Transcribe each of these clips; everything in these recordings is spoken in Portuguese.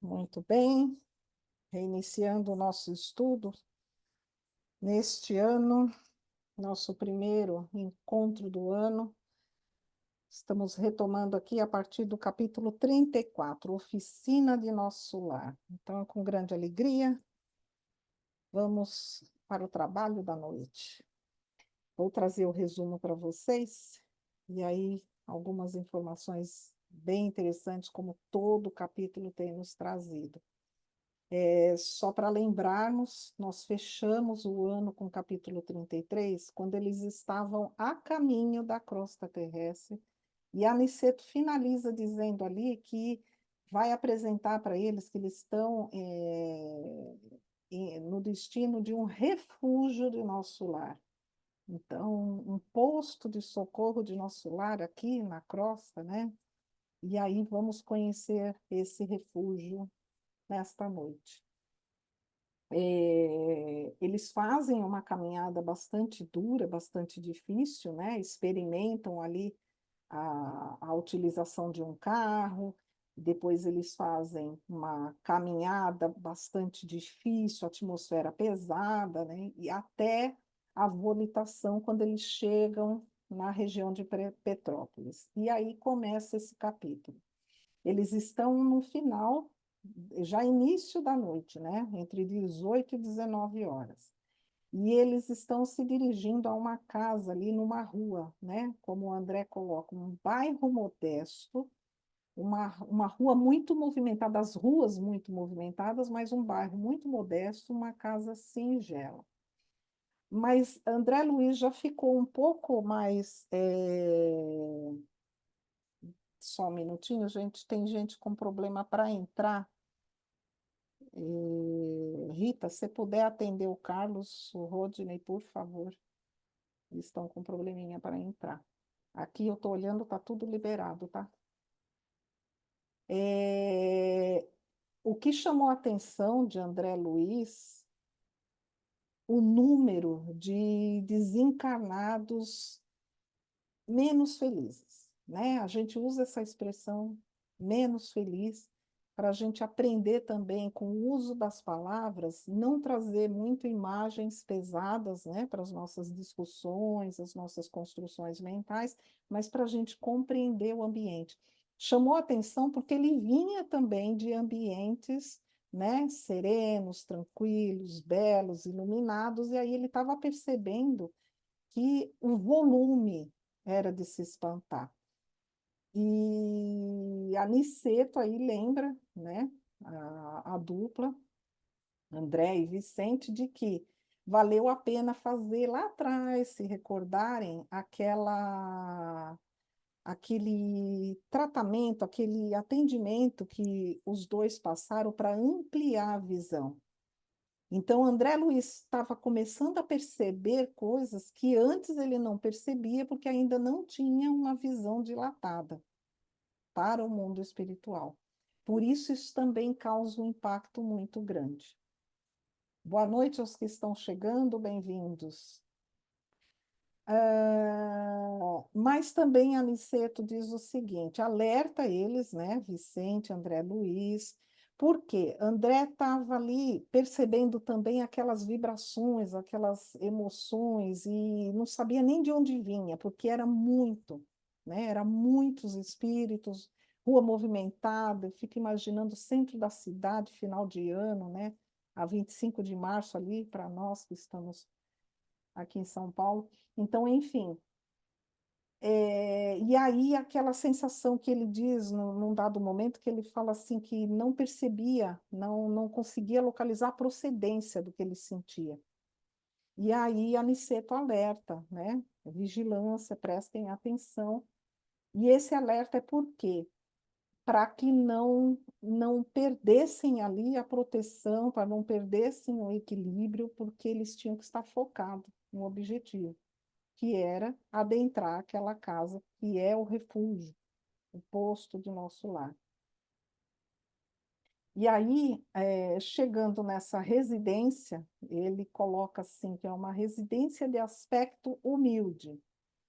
Muito bem, reiniciando o nosso estudo neste ano, nosso primeiro encontro do ano. Estamos retomando aqui a partir do capítulo 34, Oficina de Nosso Lar. Então, com grande alegria, vamos para o trabalho da noite. Vou trazer o resumo para vocês, e aí algumas informações bem interessantes, como todo o capítulo tem nos trazido. Só para lembrarmos, nós fechamos o ano com o capítulo 33, quando eles estavam a caminho da crosta terrestre, e Aniceto finaliza dizendo ali que vai apresentar para eles que eles estão no destino de um refúgio de nosso lar. Então, um posto de socorro de nosso lar aqui na crosta, né? E aí vamos conhecer esse refúgio nesta noite. Eles fazem uma caminhada bastante dura, bastante difícil, né? Experimentam ali a utilização de um carro, depois eles fazem uma caminhada bastante difícil, atmosfera pesada, né? E até a volitação quando eles chegam na região de Petrópolis. E aí começa esse capítulo. Eles estão no final, já início da noite, né? Entre 18 e 19 horas. E eles estão se dirigindo a uma casa ali numa rua, né? Como o André coloca, um bairro modesto, uma rua muito movimentada, as ruas muito movimentadas, mas um bairro muito modesto, uma casa singela. Mas André Luiz já ficou um pouco mais. Só um minutinho, gente, tem gente com problema para entrar. Rita, se puder atender o Carlos, o Rodney, por favor. Eles estão com probleminha para entrar. Aqui eu estou olhando, está tudo liberado, tá? O que chamou a atenção de André Luiz, o número de desencarnados menos felizes, né? A gente usa essa expressão menos feliz para a gente aprender também com o uso das palavras, não trazer muito imagens pesadas, né, para as nossas discussões, as nossas construções mentais, mas para a gente compreender o ambiente. Chamou a atenção porque ele vinha também de ambientes, né, serenos, tranquilos, belos, iluminados, e aí ele estava percebendo que o volume era de se espantar. E a Niceto aí lembra, né, a dupla, André e Vicente, de que valeu a pena fazer lá atrás, se recordarem, aquele tratamento, aquele atendimento que os dois passaram para ampliar a visão. Então, André Luiz estava começando a perceber coisas que antes ele não percebia, porque ainda não tinha uma visão dilatada para o mundo espiritual. Por isso, isso também causa um impacto muito grande. Boa noite aos que estão chegando, bem-vindos. Mas também Aniceto diz o seguinte: alerta eles, né, Vicente, André Luiz, porque André estava ali percebendo também aquelas vibrações, aquelas emoções, e não sabia nem de onde vinha, porque era muito, né, eram muitos espíritos, rua movimentada, eu fico imaginando o centro da cidade, final de ano, né, a 25 de março ali, para nós que estamos aqui em São Paulo. Então, enfim, e aí aquela sensação que ele diz num dado momento, que ele fala assim que não percebia, não conseguia localizar a procedência do que ele sentia. E aí Aniceto alerta, né? Vigilância, prestem atenção. E esse alerta é por quê? Para que não perdessem ali a proteção, para não perdessem o equilíbrio, porque eles tinham que estar focados no objetivo, que era adentrar aquela casa que é o refúgio, o posto de nosso lar. E aí, chegando nessa residência, ele coloca assim, que é uma residência de aspecto humilde,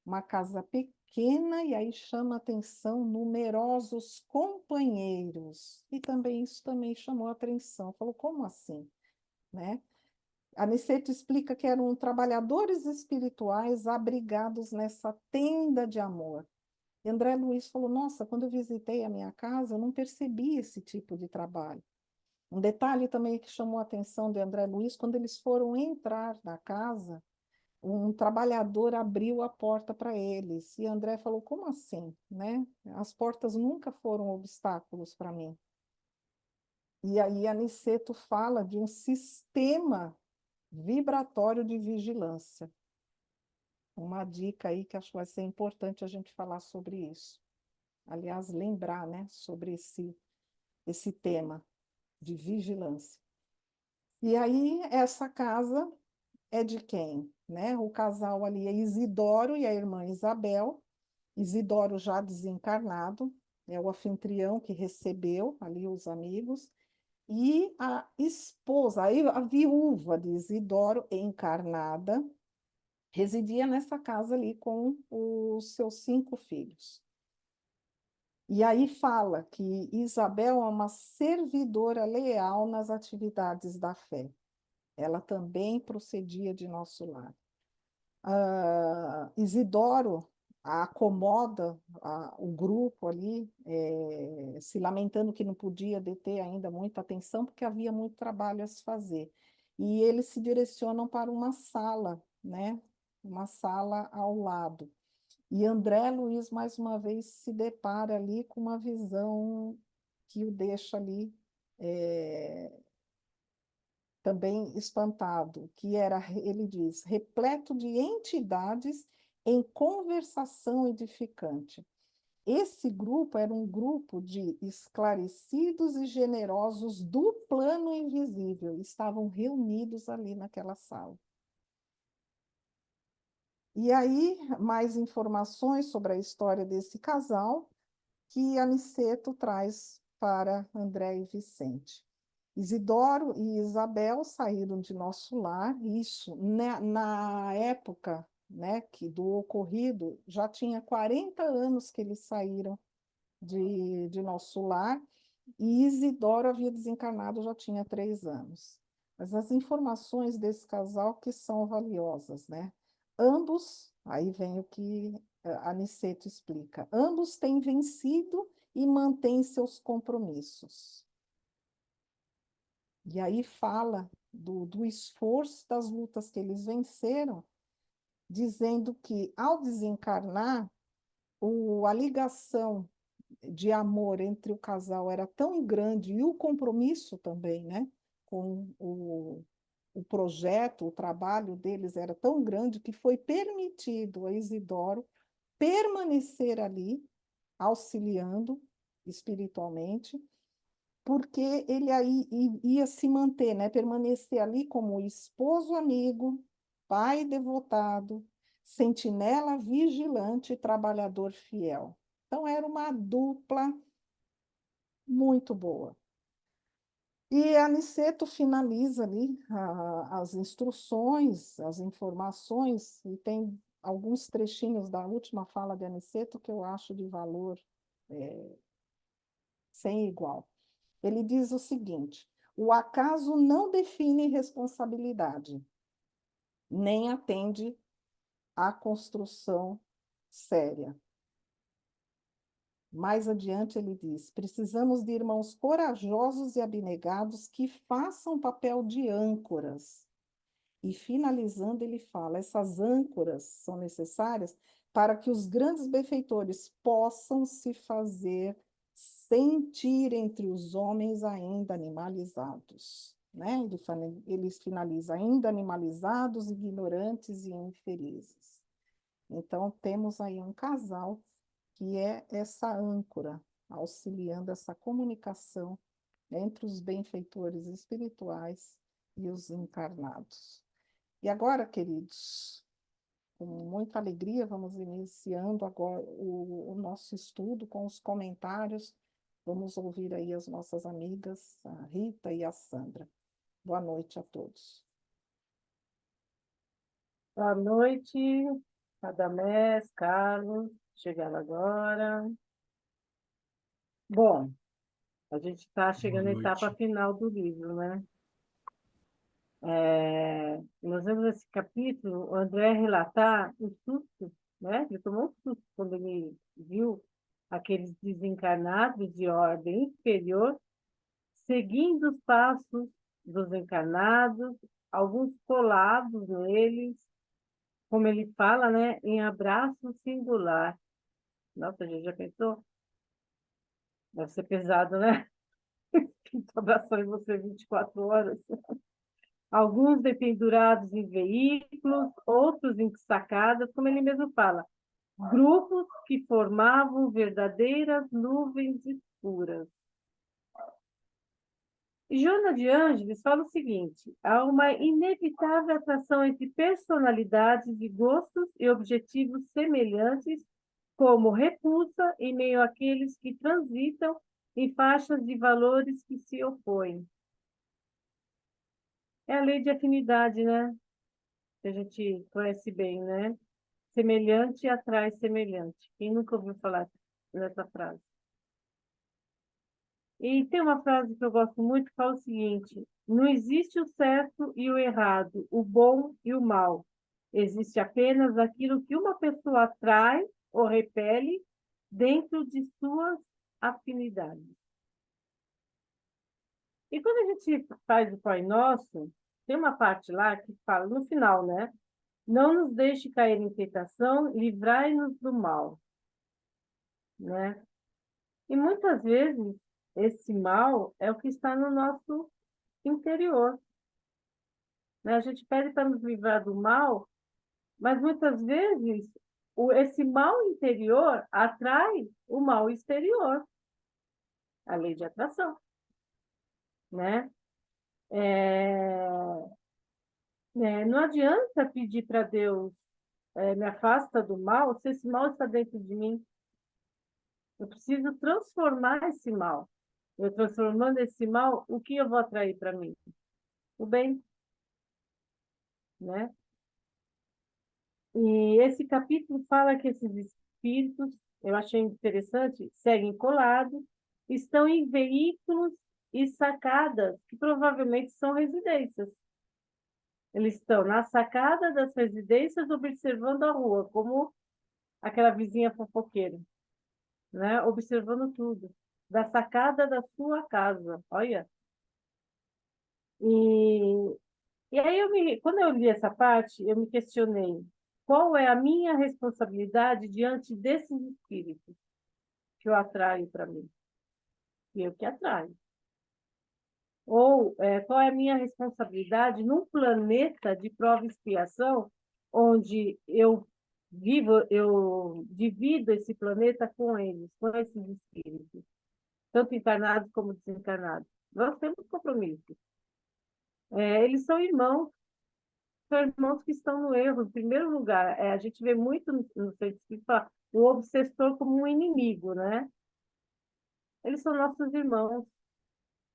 uma casa pequena, e aí chama atenção numerosos companheiros. E também isso também chamou atenção. Falou, como assim? Né? Aniceto explica que eram trabalhadores espirituais abrigados nessa tenda de amor. E André Luiz falou, nossa, quando eu visitei a minha casa, eu não percebi esse tipo de trabalho. Um detalhe também que chamou a atenção de André Luiz, quando eles foram entrar na casa, um trabalhador abriu a porta para eles. E André falou, como assim? Né? As portas nunca foram obstáculos para mim. E aí Aniceto fala de um sistema vibratório de vigilância. Uma dica aí que acho que vai ser importante a gente falar sobre isso. Aliás, lembrar, né, sobre esse tema de vigilância. E aí, essa casa é de quem? Né? O casal ali é Isidoro e a irmã Isabel. Isidoro já desencarnado, é o anfitrião que recebeu ali os amigos. E a esposa, a viúva de Isidoro, encarnada, residia nessa casa ali com os seus 5 filhos. E aí fala que Isabel é uma servidora leal nas atividades da fé. Ela também procedia de nosso lar. Isidoro acomoda o grupo ali, se lamentando que não podia deter ainda muita atenção, porque havia muito trabalho a se fazer. E eles se direcionam para uma sala, né? Uma sala ao lado. E André Luiz, mais uma vez, se depara ali com uma visão que o deixa ali também espantado, que era, ele diz, repleto de entidades em conversação edificante. Esse grupo era um grupo de esclarecidos e generosos do plano invisível, estavam reunidos ali naquela sala. E aí, mais informações sobre a história desse casal, que Aniceto traz para André e Vicente. Isidoro e Isabel saíram de nosso lar, isso na época, né, do ocorrido, já tinha 40 anos que eles saíram de nosso lar, e Isidoro havia desencarnado, já tinha 3 anos. Mas as informações desse casal que são valiosas, né? Ambos, aí vem o que Aniceto explica, ambos têm vencido e mantêm seus compromissos. E aí fala do esforço das lutas que eles venceram, dizendo que, ao desencarnar, a ligação de amor entre o casal era tão grande, e o compromisso também, né, com o projeto, o trabalho deles era tão grande, que foi permitido a Isidoro permanecer ali, auxiliando espiritualmente, porque ele aí ia se manter, né? Permanecer ali como esposo amigo, pai devotado, sentinela vigilante e trabalhador fiel. Então, era uma dupla muito boa. E Aniceto finaliza ali as instruções, as informações, e tem alguns trechinhos da última fala de Aniceto que eu acho de valor sem igual. Ele diz o seguinte: o acaso não define responsabilidade, nem atende à construção séria. Mais adiante ele diz: precisamos de irmãos corajosos e abnegados que façam papel de âncoras. E finalizando, ele fala: essas âncoras são necessárias para que os grandes benfeitores possam se fazer sentir entre os homens ainda animalizados. Né? Ele finaliza: ainda animalizados, ignorantes e infelizes. Então, temos aí um casal que é essa âncora, auxiliando essa comunicação entre os benfeitores espirituais e os encarnados. E agora, queridos, com muita alegria, vamos iniciando agora o nosso estudo com os comentários. Vamos ouvir aí as nossas amigas, a Rita e a Sandra. Boa noite a todos. Boa noite, Radamés, Carlos. Chegar agora. Bom, a gente está Boa chegando à etapa noite. final do livro, né? Nós vemos nesse capítulo o André relatar o susto, né? Ele tomou um susto quando ele viu aqueles desencarnados de ordem inferior seguindo os passos dos encarnados, alguns colados neles, como ele fala, né? Em abraço singular. Nossa, a gente já pensou? Deve ser pesado, né? Estou abraçando você 24 horas. Alguns dependurados em veículos, outros em sacadas, como ele mesmo fala, grupos que formavam verdadeiras nuvens escuras. E Joana de Ângeles fala o seguinte: há uma inevitável atração entre personalidades de gostos e objetivos semelhantes, como repulsa em meio àqueles que transitam em faixas de valores que se opõem. É a lei de afinidade, né? Que a gente conhece bem, né? Semelhante atrai semelhante. Quem nunca ouviu falar nessa frase? E tem uma frase que eu gosto muito que fala o seguinte: não existe o certo e o errado, o bom e o mal. Existe apenas aquilo que uma pessoa atrai ou repele dentro de suas afinidades. E quando a gente faz o Pai Nosso, tem uma parte lá que fala, no final, né? Não nos deixe cair em tentação, livrai-nos do mal, né? E muitas vezes esse mal é o que está no nosso interior, né? A gente pede para nos livrar do mal, mas muitas vezes esse mal interior atrai o mal exterior, a lei de atração, né? É, não adianta pedir para Deus, me afasta do mal, se esse mal está dentro de mim. Eu preciso transformar esse mal. Eu transformando esse mal, o que eu vou atrair para mim? O bem, né? E esse capítulo fala que esses espíritos, eu achei interessante, seguem colados, estão em veículos e sacadas, que provavelmente são residências. Eles estão na sacada das residências observando a rua, como aquela vizinha fofoqueira, né? Observando tudo. Da sacada da sua casa, olha. E, e aí, quando eu li essa parte, eu me questionei, qual é a minha responsabilidade diante desses espíritos que eu atraio para mim? Eu que atraio. Ou qual é a minha responsabilidade num planeta de prova e expiação, onde eu divido esse planeta com eles, com esses espíritos, tanto encarnados como desencarnados. Nós temos compromisso. Eles são irmãos que estão no erro. Em primeiro lugar, a gente vê muito no centro espírita o obsessor como um inimigo, né? Eles são nossos irmãos,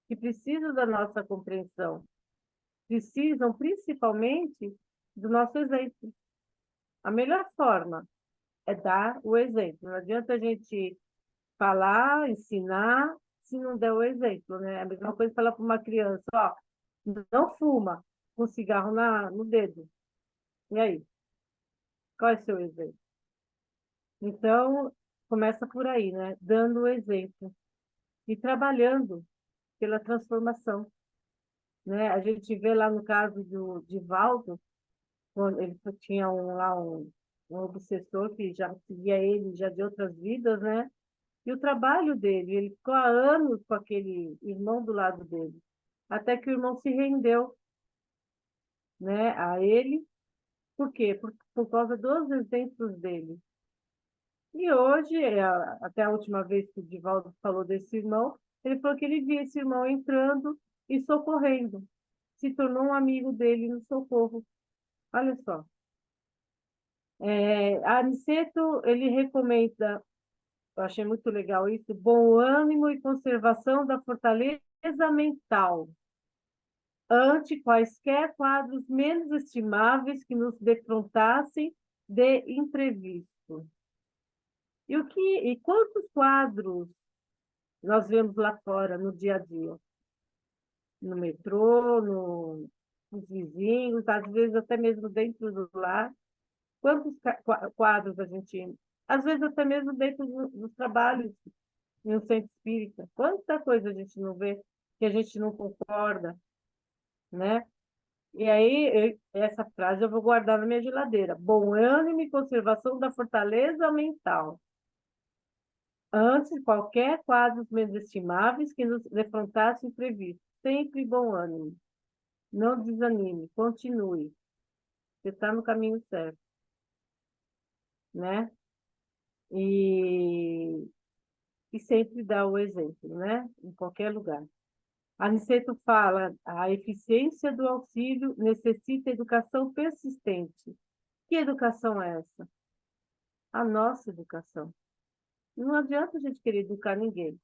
que precisam da nossa compreensão, precisam principalmente do nosso exemplo. A melhor forma é dar o exemplo. Não adianta a gente falar, ensinar, se não der o exemplo, né? É a mesma coisa falar para uma criança, ó, não fuma com cigarro no dedo. E aí? Qual é o seu exemplo? Então, começa por aí, né? Dando o exemplo e trabalhando pela transformação, né? A gente vê lá no caso do Divaldo, quando ele tinha um obsessor que já seguia ele já de outras vidas, né? E o trabalho dele, ele ficou há anos com aquele irmão do lado dele, até que o irmão se rendeu, né, a ele. Por quê? Por causa dos exemplos dele. E hoje, até a última vez que o Divaldo falou desse irmão, ele falou que ele via esse irmão entrando e socorrendo. Se tornou um amigo dele no socorro. Olha só. Aniceto, ele recomenda, eu achei muito legal isso, bom ânimo e conservação da fortaleza mental, ante quaisquer quadros menos estimáveis que nos defrontassem de imprevisto. E quantos quadros nós vemos lá fora, no dia a dia? No metrô, nos vizinhos, às vezes até mesmo dentro do lar. Quantos quadros a gente... Às vezes até mesmo dentro dos trabalhos, em um centro espírita. Quanta coisa a gente não vê, que a gente não concorda, né? E aí, essa frase eu vou guardar na minha geladeira. Bom ânimo e conservação da fortaleza mental. Antes de qualquer quadros menos estimáveis que nos defrontasse imprevisto. Sempre bom ânimo. Não desanime, continue. Você está no caminho certo, né? E, e sempre dá o exemplo, né? Em qualquer lugar. Aniceto fala, a eficiência do auxílio necessita educação persistente. Que educação é essa? A nossa educação. Não adianta a gente querer educar ninguém.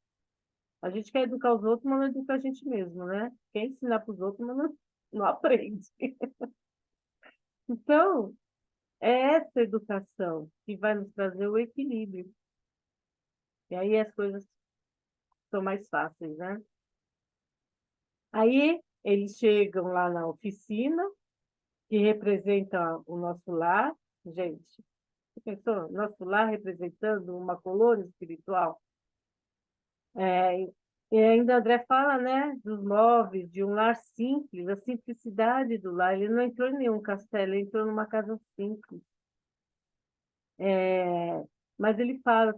A gente quer educar os outros, mas não educa a gente mesmo, né? Quer ensinar para os outros, mas não aprende. Então, é essa educação que vai nos trazer o equilíbrio. E aí as coisas são mais fáceis, né? Aí eles chegam lá na oficina, que representa o nosso lar. Gente, você pensou? Nosso lar representando uma colônia espiritual. É, e ainda André fala, né, dos móveis, de um lar simples, a simplicidade do lar. Ele não entrou em nenhum castelo, ele entrou numa casa simples. É, mas ele fala,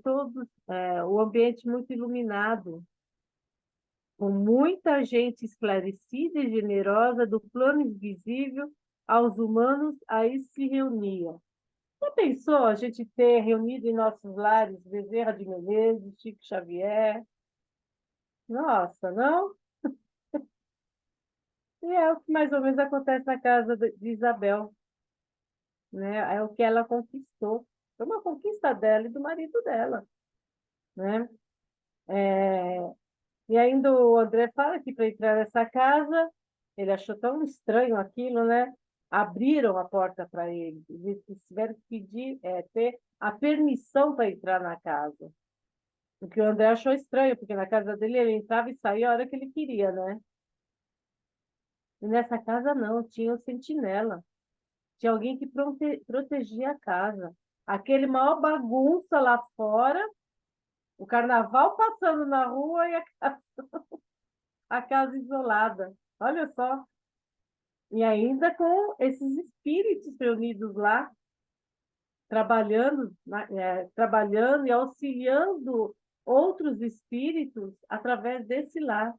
o ambiente muito iluminado, com muita gente esclarecida e generosa do plano invisível aos humanos, aí se reunia. Já pensou a gente ter reunido em nossos lares Bezerra de Menezes, Chico Xavier? Nossa, não? E é o que mais ou menos acontece na casa de Isabel, né? É o que ela conquistou. Foi uma conquista dela e do marido dela, né? E ainda o André fala que para entrar nessa casa, ele achou tão estranho aquilo, né? Abriram a porta para ele. Eles tiveram que pedir, ter a permissão para entrar na casa. O que o André achou estranho, porque na casa dele ele entrava e saía a hora que ele queria, né? E nessa casa não, tinha o sentinela. Tinha alguém que protegia a casa. Aquele maior bagunça lá fora, o carnaval passando na rua e a casa isolada. Olha só. E ainda com esses espíritos reunidos lá, trabalhando e auxiliando outros espíritos através desse lar,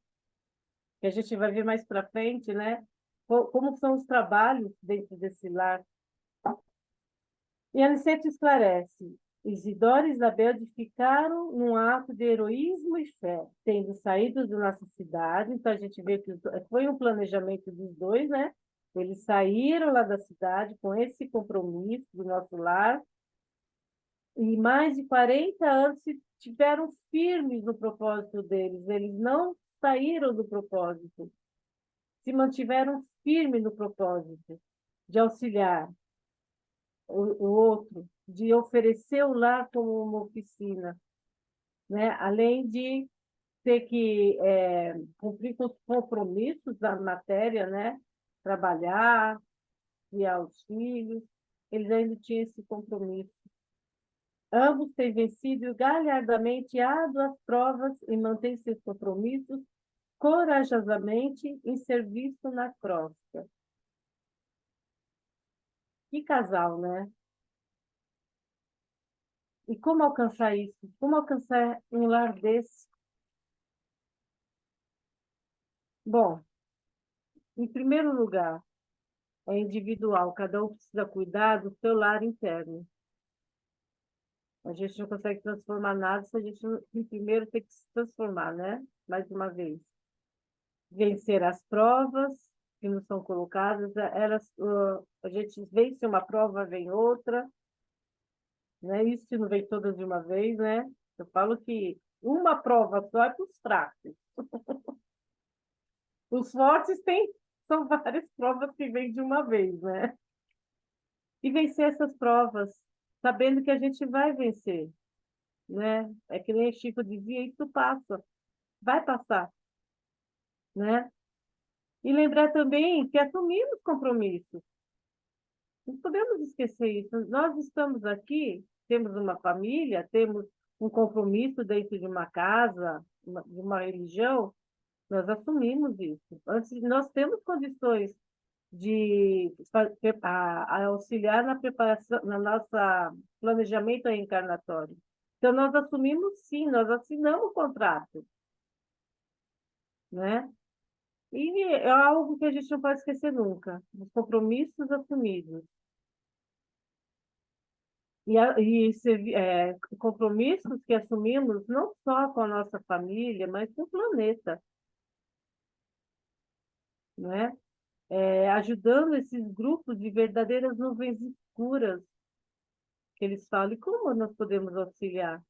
que a gente vai ver mais para frente, né? Como são os trabalhos dentro desse lar. E Aniceto esclarece: Isidoro e Isabel edificaram num ato de heroísmo e fé, tendo saído da nossa cidade. Então, a gente vê que foi um planejamento dos dois, né? Eles saíram lá da cidade com esse compromisso do nosso lar, e mais de 40 anos tiveram firmes no propósito deles. Eles não saíram do propósito, se mantiveram firmes no propósito de auxiliar o outro, de oferecer o lar como uma oficina, né? Além de ter que cumprir com os compromissos da matéria, né? Trabalhar, criar os filhos, eles ainda tinham esse compromisso. Ambos têm vencido galhardamente árduas provas e mantêm seus compromissos corajosamente em serviço na crosta. Que casal, né? E como alcançar isso? Como alcançar um lar desse? Bom, em primeiro lugar, é individual, cada um precisa cuidar do seu lar interno. A gente não consegue transformar nada se a gente não, primeiro tem que se transformar, né? Mais uma vez. Vencer as provas que nos são colocadas, a gente vence uma prova, vem outra, né? Isso se não vem todas de uma vez, né? Eu falo que uma prova só é para os fracos. Os fortes são várias provas que vêm de uma vez, né? E vencer essas provas, sabendo que a gente vai vencer, né? É que nem Chico dizia, isso passa, vai passar, né? E lembrar também que assumimos compromissos. Não podemos esquecer isso. Nós estamos aqui, temos uma família, temos um compromisso dentro de uma casa, de uma religião, nós assumimos isso. Antes, nós temos condições de a auxiliar na preparação, na nossa planejamento reencarnatório. Então, nós assumimos sim, nós assinamos o contrato, né? E é algo que a gente não pode esquecer nunca, os compromissos assumidos. Compromissos que assumimos não só com a nossa família, mas com o planeta, né? Ajudando esses grupos de verdadeiras nuvens escuras que eles falam. E como nós podemos auxiliar?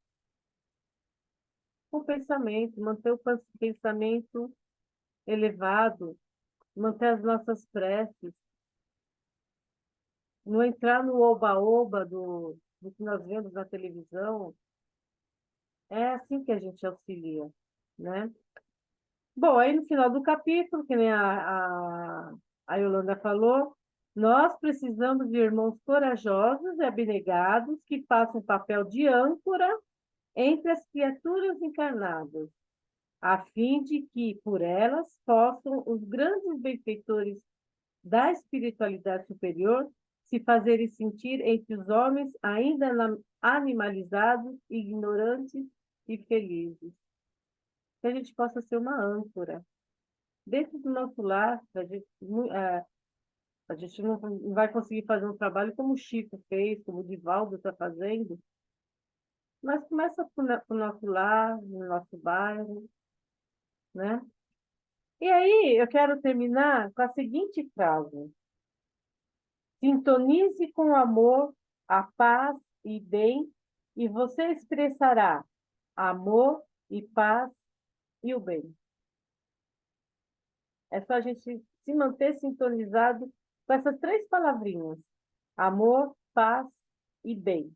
Com o pensamento, manter o pensamento elevado, manter as nossas preces, não entrar no oba-oba do que nós vemos na televisão. É assim que a gente auxilia, né? Bom, aí no final do capítulo, que nem a Yolanda falou, nós precisamos de irmãos corajosos e abnegados que façam papel de âncora entre as criaturas encarnadas, a fim de que, por elas, possam os grandes benfeitores da espiritualidade superior se fazerem sentir entre os homens ainda animalizados, ignorantes e felizes. Que a gente possa ser uma âncora. Dentro do nosso lar, a gente não vai conseguir fazer um trabalho como o Chico fez, como o Divaldo está fazendo, mas começa com o nosso lar, no nosso bairro, né? E aí, eu quero terminar com a seguinte frase: sintonize com o amor, a paz e bem, e você expressará amor e paz e o bem. É só a gente se manter sintonizado com essas três palavrinhas: amor, paz e bem.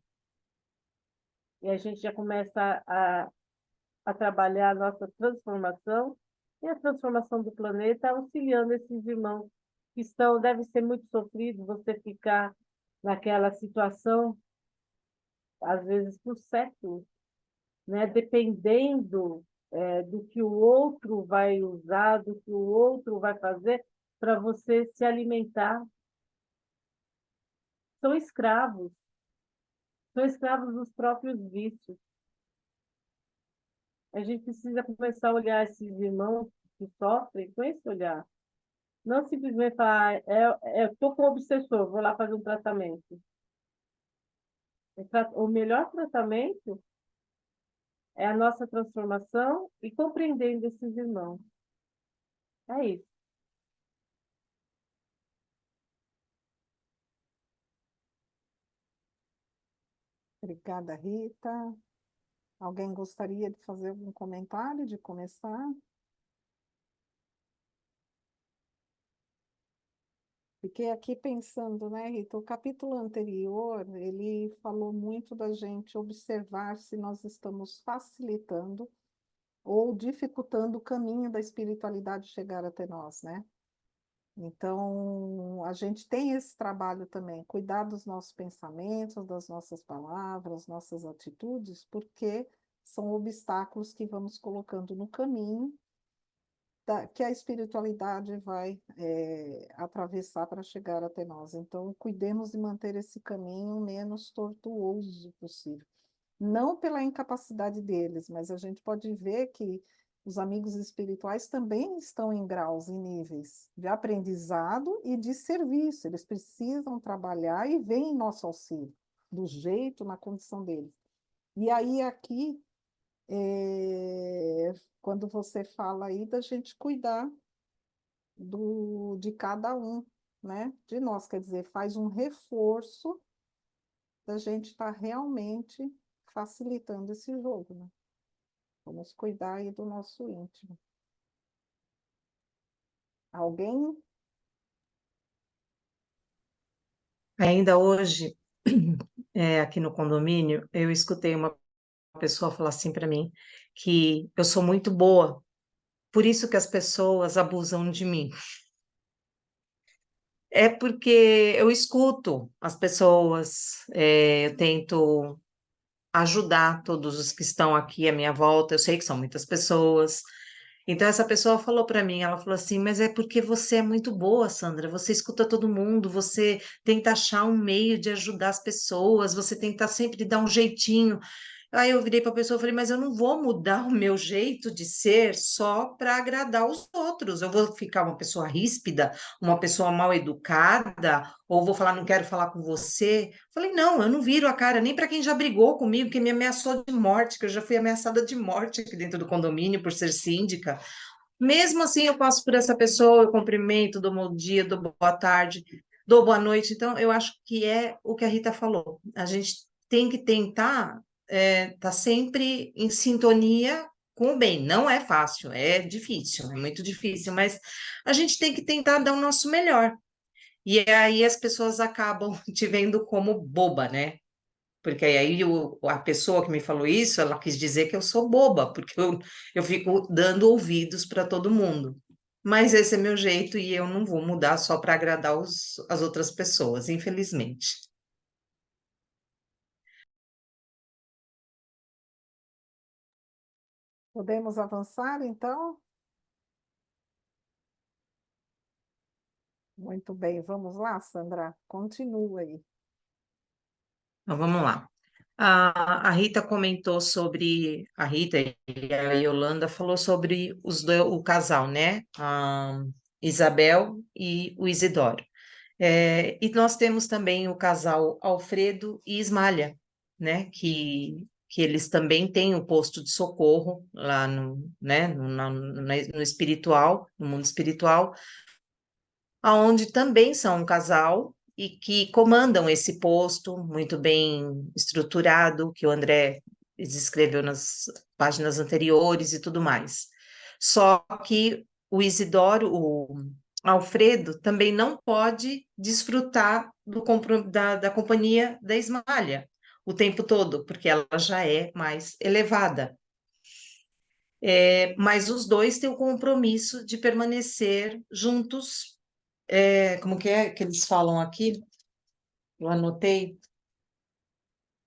E a gente já começa a trabalhar a nossa transformação e a transformação do planeta, auxiliando esses irmãos que estão, deve ser muito sofrido você ficar naquela situação, às vezes por séculos, né? Dependendo do que o outro vai usar, do que o outro vai fazer para você se alimentar. São são escravos dos próprios vícios. A gente precisa começar a olhar esses irmãos que sofrem com esse olhar. Não simplesmente falar, estou com obsessor, vou lá fazer um tratamento. O melhor tratamento é a nossa transformação e compreendendo esses irmãos. É isso. Obrigada, Rita. Alguém gostaria de fazer algum comentário, de começar? Fiquei aqui pensando, né, Rita? O capítulo anterior, ele falou muito da gente observar se nós estamos facilitando ou dificultando o caminho da espiritualidade chegar até nós, né? Então, a gente tem esse trabalho também, cuidar dos nossos pensamentos, das nossas palavras, nossas atitudes, porque são obstáculos que vamos colocando no caminho que a espiritualidade vai atravessar para chegar até nós. Então, cuidemos de manter esse caminho o menos tortuoso possível. Não pela incapacidade deles, mas a gente pode ver que os amigos espirituais também estão em graus e níveis de aprendizado e de serviço. Eles precisam trabalhar e vêm em nosso auxílio, do jeito, na condição deles. E aí, aqui, quando você fala aí da gente cuidar de cada um, né? De nós, quer dizer, faz um reforço da gente estar realmente facilitando esse jogo, né? Vamos cuidar aí do nosso íntimo. Alguém? Ainda hoje, aqui no condomínio, eu escutei uma pessoa falou assim para mim que eu sou muito boa, por isso que as pessoas abusam de mim. É porque eu escuto as pessoas, eu tento ajudar todos os que estão aqui à minha volta. Eu sei que são muitas pessoas. Então, essa pessoa falou para mim, ela falou assim, mas é porque você é muito boa, Sandra, você escuta todo mundo, você tenta achar um meio de ajudar as pessoas, você tenta sempre dar um jeitinho. Aí eu virei para a pessoa e falei, mas eu não vou mudar o meu jeito de ser só para agradar os outros. Eu vou ficar uma pessoa ríspida, uma pessoa mal educada, ou vou falar, não quero falar com você. Falei, não, eu não viro a cara nem para quem já brigou comigo, que me ameaçou de morte, que eu já fui ameaçada de morte aqui dentro do condomínio por ser síndica. Mesmo assim, eu passo por essa pessoa, eu cumprimento, dou bom dia, dou boa tarde, dou boa noite. Então, eu acho que é o que a Rita falou. A gente tem que tentar estar sempre em sintonia com o bem. Não é fácil, é difícil, é muito difícil, mas a gente tem que tentar dar o nosso melhor. E aí as pessoas acabam te vendo como boba, né? Porque aí a pessoa que me falou isso, ela quis dizer que eu sou boba, porque eu fico dando ouvidos para todo mundo. Mas esse é meu jeito e eu não vou mudar só para agradar as outras pessoas, infelizmente. Podemos avançar, então? Muito bem, vamos lá, Sandra, continua aí. Então vamos lá. A Rita comentou sobre, a Rita e a Yolanda falou sobre o casal, né? A Isabel e o Isidoro. E nós temos também o casal Alfredo e Ismália, né? Que eles também têm o posto de socorro lá no, né? No espiritual, no mundo espiritual, aonde também são um casal e que comandam esse posto muito bem estruturado, que o André descreveu nas páginas anteriores e tudo mais. Só que o Isidoro, o Alfredo, também não pode desfrutar da companhia da Ismália o tempo todo, porque ela já é mais elevada. Mas os dois têm o compromisso de permanecer juntos, como que é que eles falam aqui? Eu anotei.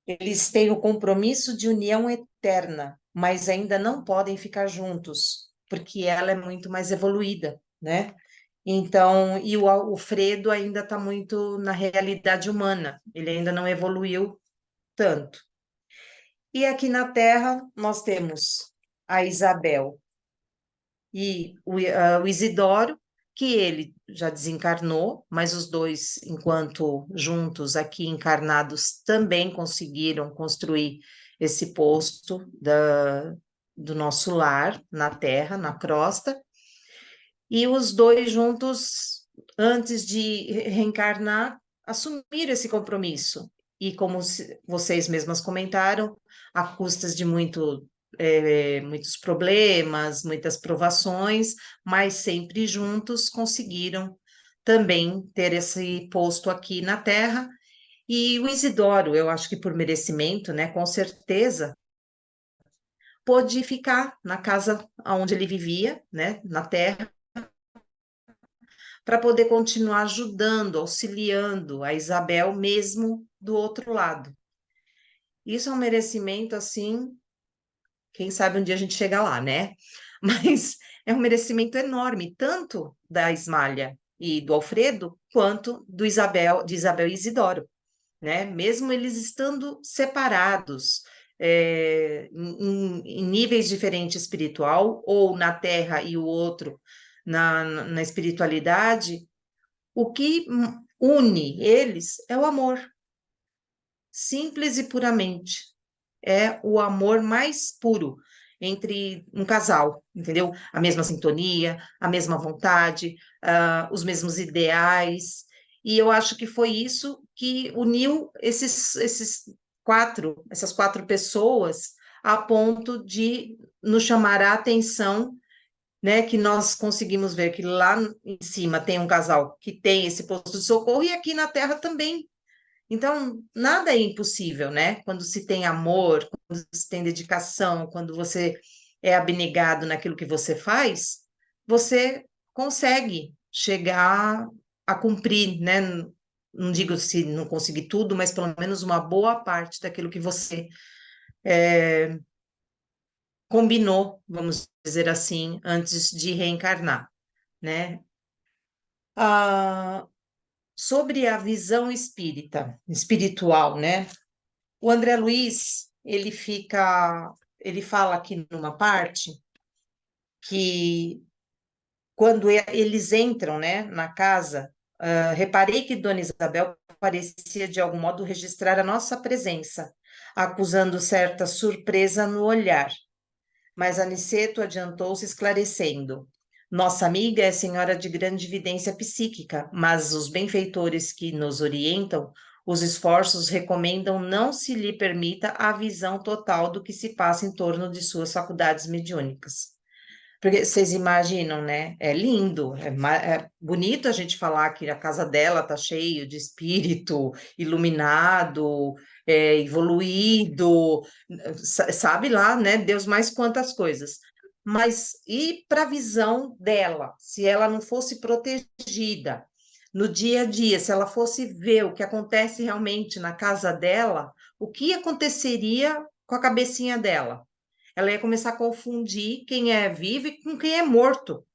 Eles têm o compromisso de união eterna, mas ainda não podem ficar juntos, porque ela é muito mais evoluída, né? Então, e o Alfredo ainda está muito na realidade humana, ele ainda não evoluiu tanto. E aqui na Terra, nós temos a Isabel e o Isidoro, que ele já desencarnou, mas os dois, enquanto juntos aqui encarnados, também conseguiram construir esse posto do nosso lar na Terra, na crosta, e os dois juntos, antes de reencarnar, assumiram esse compromisso. E como vocês mesmas comentaram, a custas de muitos problemas, muitas provações, mas sempre juntos conseguiram também ter esse posto aqui na Terra. E o Isidoro, eu acho que por merecimento, né, com certeza, pôde ficar na casa onde ele vivia, né, na Terra, para poder continuar ajudando, auxiliando a Isabel mesmo do outro lado. Isso é um merecimento assim, quem sabe um dia a gente chega lá, né? Mas é um merecimento enorme, tanto da Ismália e do Alfredo, quanto de Isabel e Isidoro, né? Mesmo eles estando separados, em níveis diferentes espiritual, ou na Terra e o outro na espiritualidade, o que une eles é o amor, simples e puramente. É o amor mais puro entre um casal, entendeu? A mesma sintonia, a mesma vontade, os mesmos ideais. E eu acho que foi isso que uniu essas quatro pessoas a ponto de nos chamar a atenção, né, que nós conseguimos ver que lá em cima tem um casal que tem esse posto de socorro e aqui na Terra também. Então, nada é impossível, né? Quando se tem amor, quando se tem dedicação, quando você é abnegado naquilo que você faz, você consegue chegar a cumprir, né? Não digo se não conseguir tudo, mas pelo menos uma boa parte daquilo que você combinou, vamos dizer assim, antes de reencarnar, né? Ah, sobre a visão espiritual, né? O André Luiz, ele fala aqui numa parte que quando eles entram, né, na casa, reparei que Dona Isabel parecia de algum modo registrar a nossa presença, acusando certa surpresa no olhar. Mas Aniceto adiantou-se esclarecendo. Nossa amiga é senhora de grande vidência psíquica, mas os benfeitores que nos orientam, os esforços recomendam não se lhe permita a visão total do que se passa em torno de suas faculdades mediúnicas. Porque vocês imaginam, né? É lindo, é bonito a gente falar que a casa dela tá cheio de espírito iluminado, evoluído, sabe lá, né? Deus mais quantas coisas. Mas e para a visão dela, se ela não fosse protegida no dia a dia, se ela fosse ver o que acontece realmente na casa dela, o que aconteceria com a cabecinha dela? Ela ia começar a confundir quem é vivo e com quem é morto,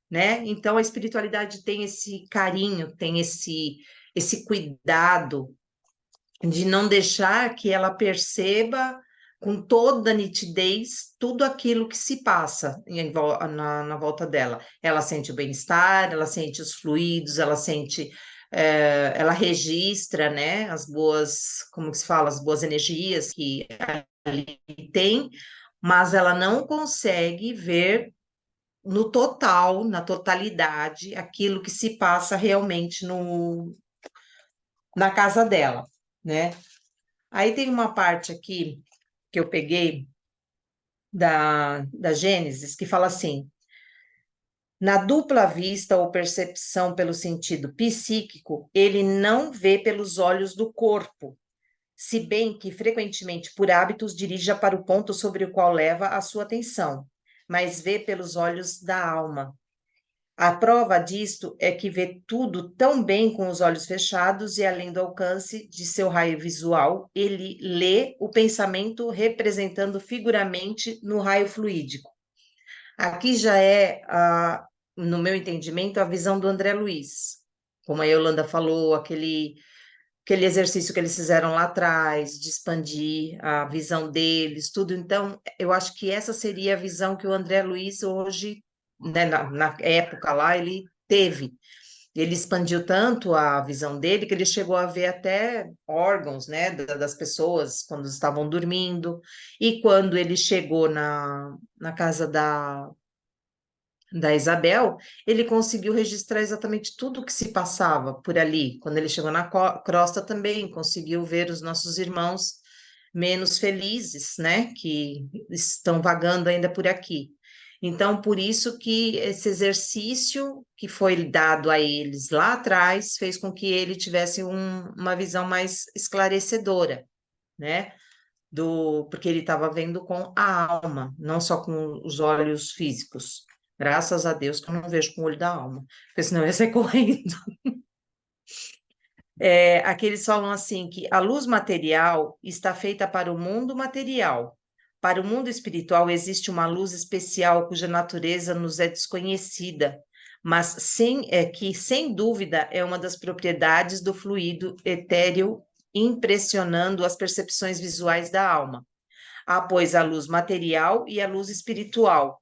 né? Então a espiritualidade tem esse carinho, tem esse cuidado de não deixar que ela perceba com toda a nitidez tudo aquilo que se passa na volta dela. Ela sente o bem-estar, ela sente os fluidos, ela sente, ela registra, né, as boas, como que se fala, as boas energias que ali tem, mas ela não consegue ver no total, na totalidade, aquilo que se passa realmente na casa dela, né? Aí tem uma parte aqui que eu peguei da Gênesis que fala assim: na dupla vista ou percepção pelo sentido psíquico, ele não vê pelos olhos do corpo, se bem que frequentemente por hábitos dirija para o ponto sobre o qual leva a sua atenção, mas vê pelos olhos da alma. A prova disto é que vê tudo tão bem com os olhos fechados e além do alcance de seu raio visual, ele lê o pensamento representando figuramente no raio fluídico. Aqui já é, no meu entendimento, a visão do André Luiz. Como a Yolanda falou, aquele exercício que eles fizeram lá atrás, de expandir a visão deles, tudo. Então, eu acho que essa seria a visão que o André Luiz hoje, né, na época lá, ele teve. Ele expandiu tanto a visão dele que ele chegou a ver até órgãos, né, das pessoas quando estavam dormindo. E quando ele chegou na casa da Isabel, ele conseguiu registrar exatamente tudo o que se passava por ali. Quando ele chegou na crosta também, conseguiu ver os nossos irmãos menos felizes, né, que estão vagando ainda por aqui. Então, por isso que esse exercício que foi dado a eles lá atrás fez com que ele tivesse uma visão mais esclarecedora, né? Porque ele estava vendo com a alma, não só com os olhos físicos. Graças a Deus que eu não vejo com o olho da alma, porque senão eu ia sair correndo. Aqui eles falam assim que a luz material está feita para o mundo material. Para o mundo espiritual existe uma luz especial cuja natureza nos é desconhecida, mas que sem dúvida é uma das propriedades do fluido etéreo impressionando as percepções visuais da alma. Há, pois, a luz material e a luz espiritual.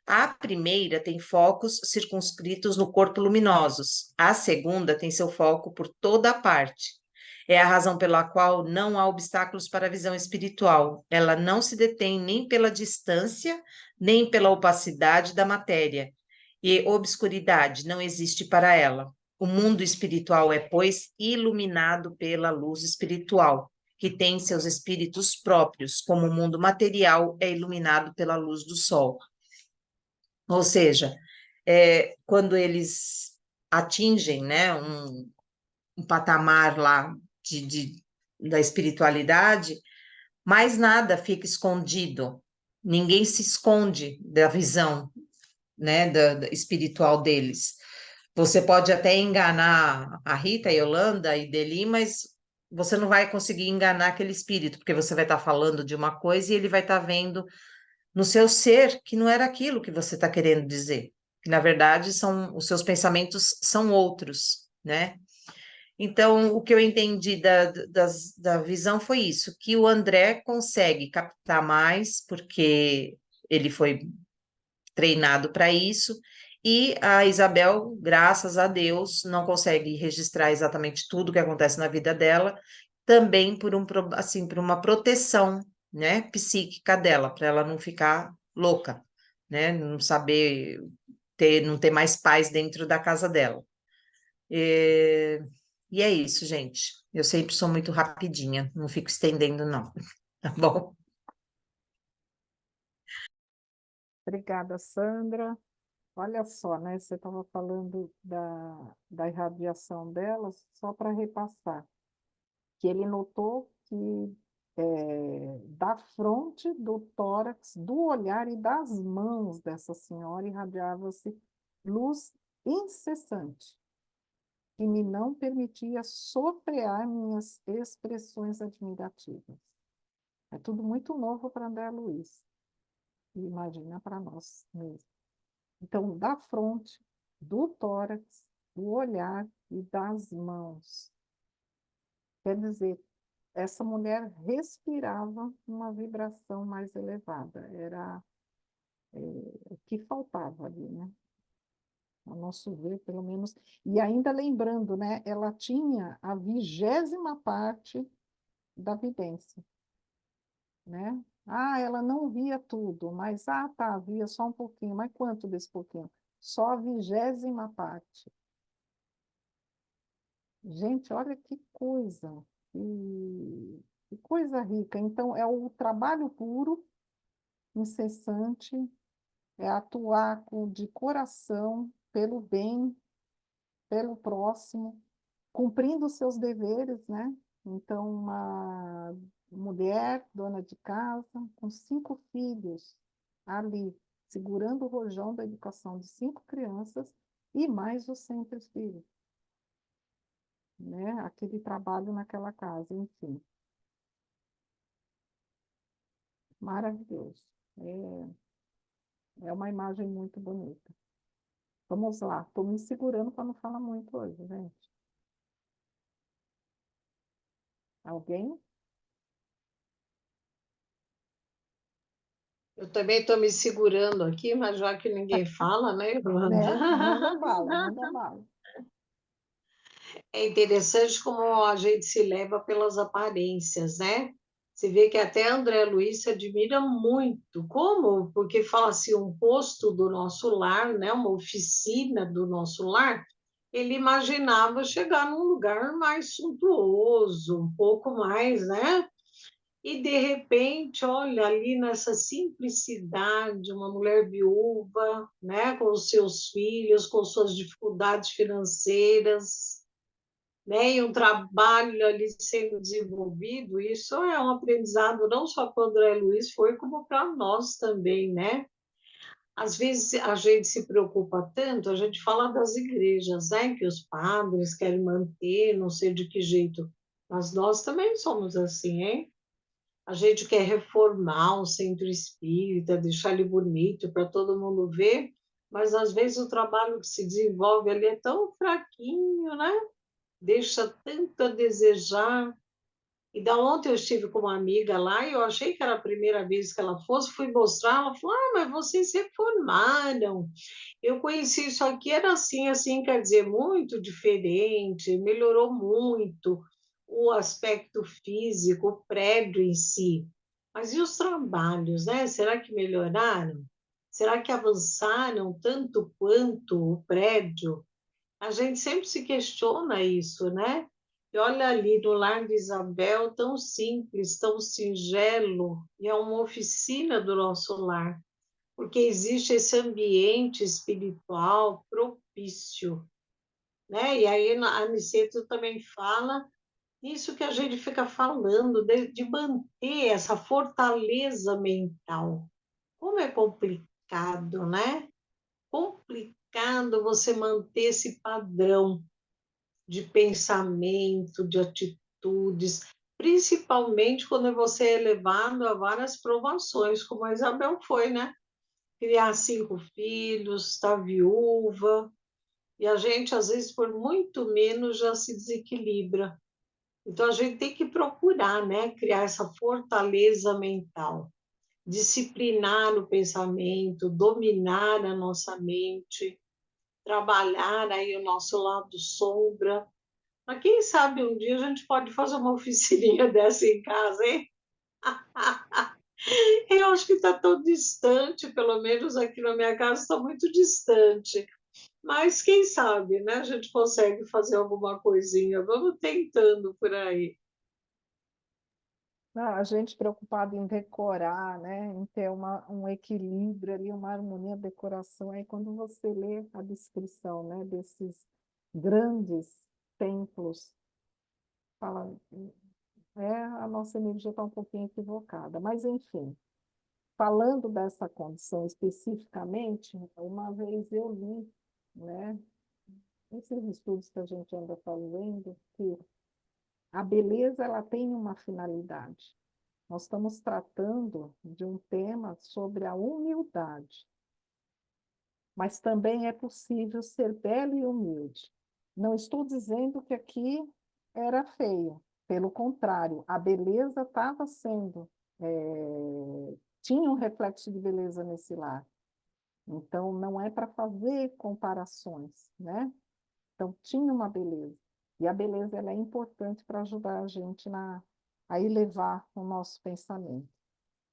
A primeira tem focos circunscritos no corpo luminosos, a segunda tem seu foco por toda a parte. É a razão pela qual não há obstáculos para a visão espiritual. Ela não se detém nem pela distância, nem pela opacidade da matéria. E obscuridade não existe para ela. O mundo espiritual é, pois, iluminado pela luz espiritual, que tem seus espíritos próprios, como o mundo material é iluminado pela luz do sol. Ou seja, quando eles atingem, né, um patamar lá da espiritualidade, mais nada fica escondido. Ninguém se esconde da visão, né, da espiritual deles. Você pode até enganar a Rita, a Yolanda e Deli, mas você não vai conseguir enganar aquele espírito, porque você vai estar falando de uma coisa e ele vai estar vendo no seu ser que não era aquilo que você está querendo dizer. Que, na verdade, os seus pensamentos são outros, né? Então, o que eu entendi da visão foi isso, que o André consegue captar mais, porque ele foi treinado para isso, e a Isabel, graças a Deus, não consegue registrar exatamente tudo que acontece na vida dela, também assim, por uma proteção, né, psíquica dela, para ela não ficar louca, né, não saber não ter mais paz dentro da casa dela. E é isso, gente. Eu sempre sou muito rapidinha, não fico estendendo, não. Tá bom? Obrigada, Sandra. Olha só, né? Você estava falando da irradiação delas, só para repassar, que ele notou que da fronte, do tórax, do olhar e das mãos dessa senhora irradiava-se luz incessante, que me não permitia sofrear minhas expressões admirativas. É tudo muito novo para André Luiz, e imagina para nós mesmos. Então, da fronte, do tórax, do olhar e das mãos. Quer dizer, essa mulher respirava uma vibração mais elevada. Era o que faltava ali, né? A nosso ver, pelo menos. E ainda lembrando, né? Ela tinha a 20ª parte da vidência, né? Ah, ela não via tudo, mas tá, via só um pouquinho. Mas quanto desse pouquinho? Só a 20ª parte. Gente, olha que coisa, que coisa rica. Então, é o trabalho puro, incessante, é atuar de coração pelo bem, pelo próximo, cumprindo os seus deveres, né? Então, uma mulher, dona de casa, com 5 filhos, ali, segurando o rojão da educação de 5 crianças e mais os centro espírita, né? Aquele trabalho naquela casa, enfim. Maravilhoso. É uma imagem muito bonita. Vamos lá, estou me segurando para não falar muito hoje, gente. Alguém? Eu também estou me segurando aqui, mas já que ninguém fala, né, Irlanda? Né? Manda bala, manda bala. É interessante como a gente se leva pelas aparências, né? Você vê que até André Luiz se admira muito. Como? Porque fala assim, um posto do nosso lar, né? Uma oficina do nosso lar. Ele imaginava chegar num lugar mais suntuoso, um pouco mais, né? E de repente, olha, ali nessa simplicidade, uma mulher viúva, né, com os seus filhos, com suas dificuldades financeiras, né, e um trabalho ali sendo desenvolvido, isso é um aprendizado não só para o André Luiz, foi como para nós também, né? Às vezes a gente se preocupa tanto, a gente fala das igrejas, né, que os padres querem manter, não sei de que jeito, mas nós também somos assim, hein? A gente quer reformar o centro espírita, deixar ele bonito para todo mundo ver, mas às vezes o trabalho que se desenvolve ali é tão fraquinho, né? Deixa tanto a desejar. E da ontem eu estive com uma amiga lá e eu achei que era a primeira vez que ela fosse, fui mostrar, ela falou: "Ah, mas vocês reformaram. Eu conheci isso aqui, era assim, assim, quer dizer, muito diferente, melhorou muito o aspecto físico, o prédio em si. Mas e os trabalhos, né? Será que melhoraram? Será que avançaram tanto quanto o prédio? A gente sempre se questiona isso, né? E olha ali no lar de Isabel, tão simples, tão singelo, e é uma oficina do nosso lar, porque existe esse ambiente espiritual propício, né? E aí a Aniceto também fala Isso que a gente fica falando, de manter essa fortaleza mental. Como é complicado, né? Complicado você manter esse padrão de pensamento, de atitudes, principalmente quando você é levado a várias provações, como a Isabel foi, né? Criar 5 filhos, estar viúva, e a gente, às vezes, por muito menos, já se desequilibra. Então, a gente tem que procurar, né? Criar essa fortaleza mental, disciplinar o pensamento, dominar a nossa mente, trabalhar aí o nosso lado sombra. Mas quem sabe um dia a gente pode fazer uma oficininha dessa em casa, hein? Eu acho que está tão distante, pelo menos aqui na minha casa está muito distante. Mas quem sabe, né? A gente consegue fazer alguma coisinha. Vamos tentando por aí. A gente preocupado em decorar, né, em ter um equilíbrio ali, uma harmonia, decoração. Aí quando você lê a descrição, né, desses grandes templos, fala, a nossa energia está um pouquinho equivocada. Mas, enfim, falando dessa condição especificamente, uma vez eu li, né, nesses estudos que a gente anda fazendo, que a beleza ela tem uma finalidade. Nós estamos tratando de um tema sobre a humildade, mas também é possível ser belo e humilde. Não estou dizendo que aqui era feio, pelo contrário, a beleza estava sendo, tinha um reflexo de beleza nesse lar. Então, não é para fazer comparações, né? Então, tinha uma beleza. E a beleza ela é importante para ajudar a gente a elevar o nosso pensamento.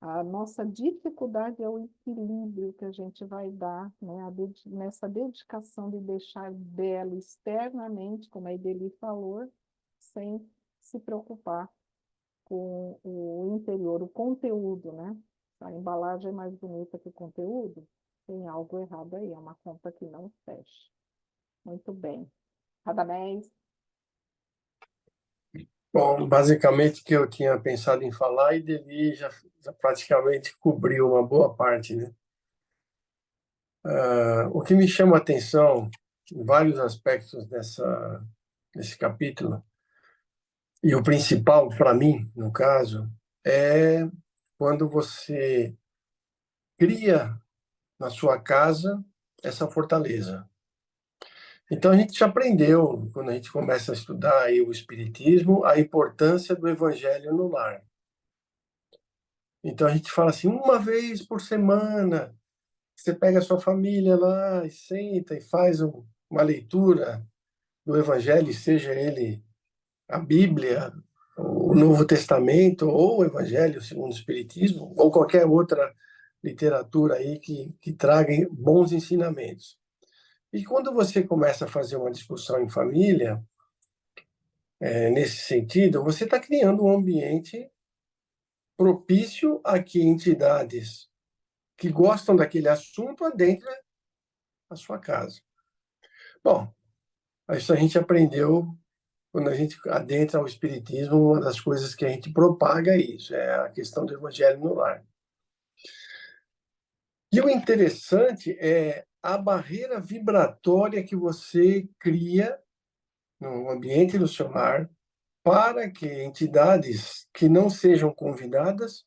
A nossa dificuldade é o equilíbrio que a gente vai dar, né, nessa dedicação de deixar belo externamente, como a Ideli falou, sem se preocupar com o interior, o conteúdo, né? A embalagem é mais bonita que o conteúdo, tem algo errado aí, é uma conta que não fecha. Muito bem. Radamés, Bom, basicamente o que eu tinha pensado em falar, e Deli já praticamente cobriu uma boa parte, né? O que me chama a atenção em vários aspectos desse capítulo, e o principal para mim, no caso, é quando você cria na sua casa essa fortaleza. Então a gente já aprendeu, quando a gente começa a estudar aí o Espiritismo, a importância do Evangelho no lar. Então a gente fala assim, uma vez por semana, você pega a sua família lá e senta e faz uma leitura do Evangelho, seja ele a Bíblia, o Novo Testamento, ou o Evangelho segundo o Espiritismo, ou qualquer outra literatura aí que traga bons ensinamentos. E quando você começa a fazer uma discussão em família, nesse sentido, você está criando um ambiente propício a que entidades que gostam daquele assunto adentrem a sua casa. Bom, isso a gente aprendeu quando a gente adentra o Espiritismo, uma das coisas que a gente propaga é isso, é a questão do Evangelho no lar. E o interessante é a barreira vibratória que você cria no ambiente do seu lar para que entidades que não sejam convidadas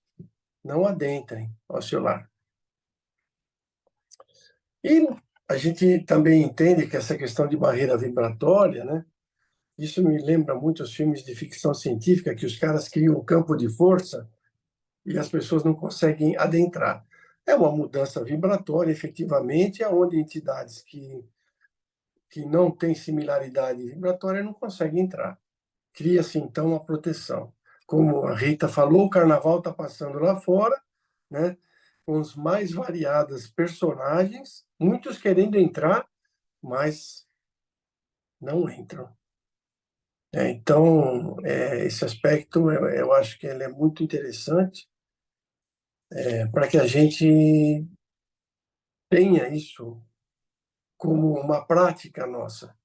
não adentrem ao seu lar. E a gente também entende que essa questão de barreira vibratória, né? Isso me lembra muito os filmes de ficção científica, que os caras criam um campo de força e as pessoas não conseguem adentrar. É uma mudança vibratória, efetivamente, onde entidades que não têm similaridade vibratória não conseguem entrar. Cria-se, então, uma proteção. Como a Rita falou, o carnaval está passando lá fora, né? Com os mais variados personagens, muitos querendo entrar, mas não entram. Então, esse aspecto eu acho que ele é muito interessante para que a gente tenha isso como uma prática nossa,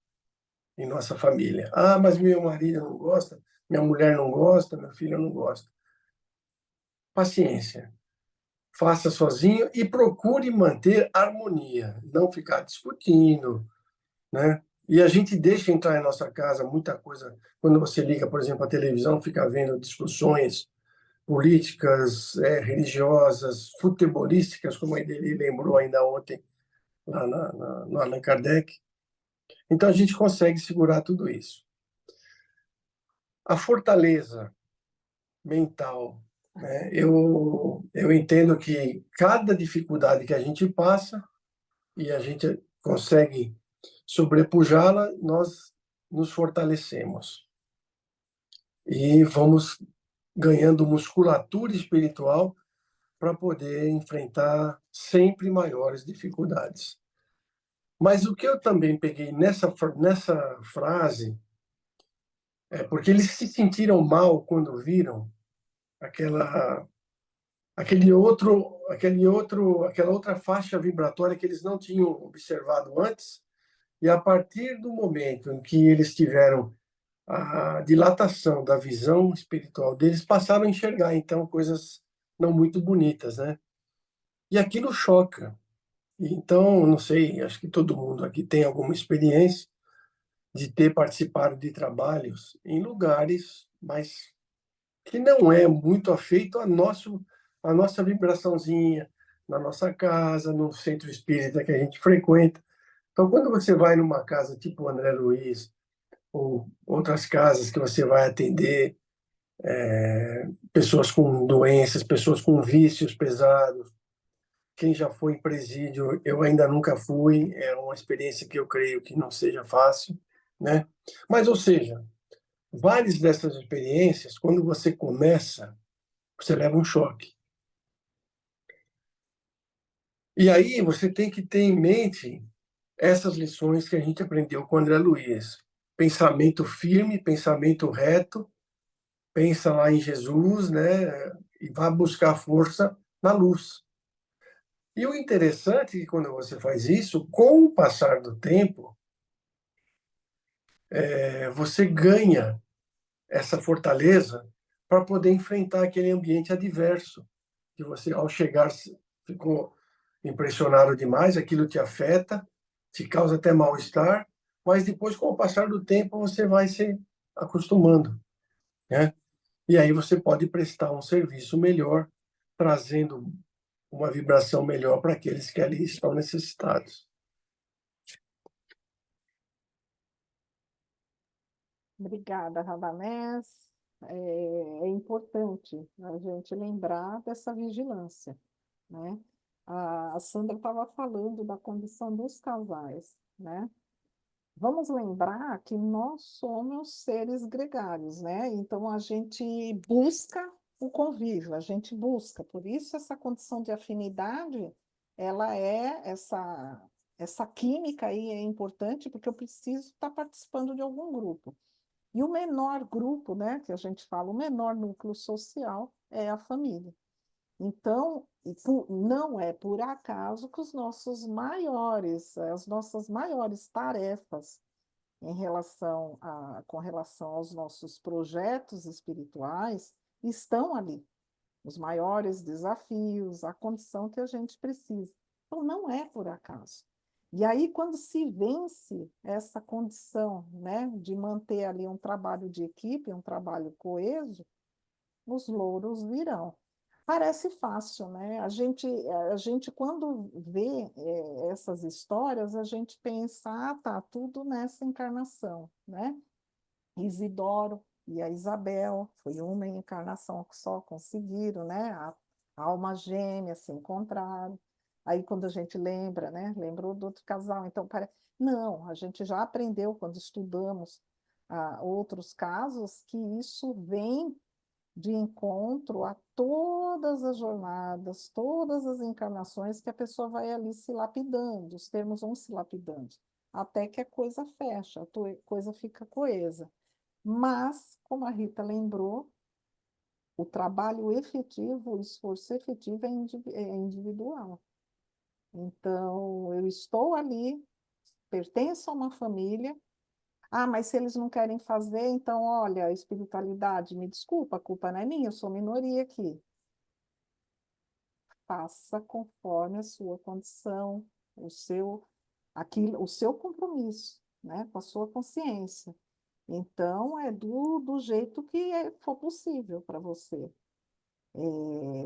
em nossa família. Ah, mas meu marido não gosta. minha mulher não gosta, meu filho não gosta. Paciência. Faça sozinho e procure manter harmonia, não ficar discutindo, né? E a gente deixa entrar em nossa casa muita coisa. Quando você liga, por exemplo, a televisão, fica vendo discussões políticas, religiosas, futebolísticas, como ele lembrou ainda ontem lá no Allan Kardec. Então a gente consegue segurar tudo isso. A fortaleza mental, né? Eu entendo que cada dificuldade que a gente passa e a gente consegue sobrepujá-la, nós nos fortalecemos e vamos ganhando musculatura espiritual para poder enfrentar sempre maiores dificuldades. Mas o que eu também peguei nessa frase é porque eles se sentiram mal quando viram aquela aquela outra faixa vibratória que eles não tinham observado antes, e a partir do momento em que eles tiveram a dilatação da visão espiritual deles, passaram a enxergar então coisas não muito bonitas, né? E aquilo choca. Então, não sei, acho que todo mundo aqui tem alguma experiência de ter participado de trabalhos em lugares, mas que não é muito afeito a nossa vibraçãozinha, na nossa casa, no centro espírita que a gente frequenta. Então, quando você vai numa casa tipo André Luiz, ou outras casas que você vai atender pessoas com doenças, pessoas com vícios pesados, quem já foi em presídio, eu ainda nunca fui, é uma experiência que eu creio que não seja fácil, né? Mas, ou seja, várias dessas experiências, quando você começa, você leva um choque. E aí você tem que ter em mente essas lições que a gente aprendeu com o André Luiz. Pensamento firme, pensamento reto, pensa lá em Jesus, né? E vai buscar força na luz. E o interessante é que quando você faz isso, com o passar do tempo, você ganha essa fortaleza para poder enfrentar aquele ambiente adverso que você, ao chegar, ficou impressionado demais, aquilo te afeta, te causa até mal-estar, mas depois, com o passar do tempo, você vai se acostumando, né? E aí você pode prestar um serviço melhor, trazendo uma vibração melhor para aqueles que ali estão necessitados. Obrigada, Radamés. É importante a gente lembrar dessa vigilância, né? A Sandra estava falando da condição dos casais, né? Vamos lembrar que nós somos seres gregários, né? Então a gente busca o convívio, a gente busca. Por isso essa condição de afinidade, ela é essa química aí é importante porque eu preciso estar participando de algum grupo. E o menor grupo, né, que a gente fala, o menor núcleo social é a família. Então, não é por acaso que as nossas maiores tarefas com relação aos nossos projetos espirituais estão ali. Os maiores desafios, a condição que a gente precisa. Então, não é por acaso. E aí, quando se vence essa condição, né, de manter ali um trabalho de equipe, um trabalho coeso, os louros virão. Parece fácil, né? A gente quando vê essas histórias, a gente pensa, ah, tá, tudo nessa encarnação, né? Isidoro e a Isabel, foi uma encarnação que só conseguiram, né? A alma gêmea se encontraram. Aí quando a gente lembra, né? Lembrou do outro casal, então parece... Não, a gente já aprendeu quando estudamos outros casos que isso vem de encontro a todas as jornadas, todas as encarnações que a pessoa vai ali se lapidando, os termos vão se lapidando, até que a coisa fecha, a coisa fica coesa. Mas, como a Rita lembrou, o trabalho efetivo, o esforço efetivo é individual. Então, eu estou ali, pertenço a uma família, Ah, mas se eles não querem fazer, então, olha, espiritualidade, me desculpa, a culpa não é minha, eu sou minoria aqui. Faça conforme a sua condição, o seu compromisso, né, com a sua consciência. Então, é do jeito que for possível para você.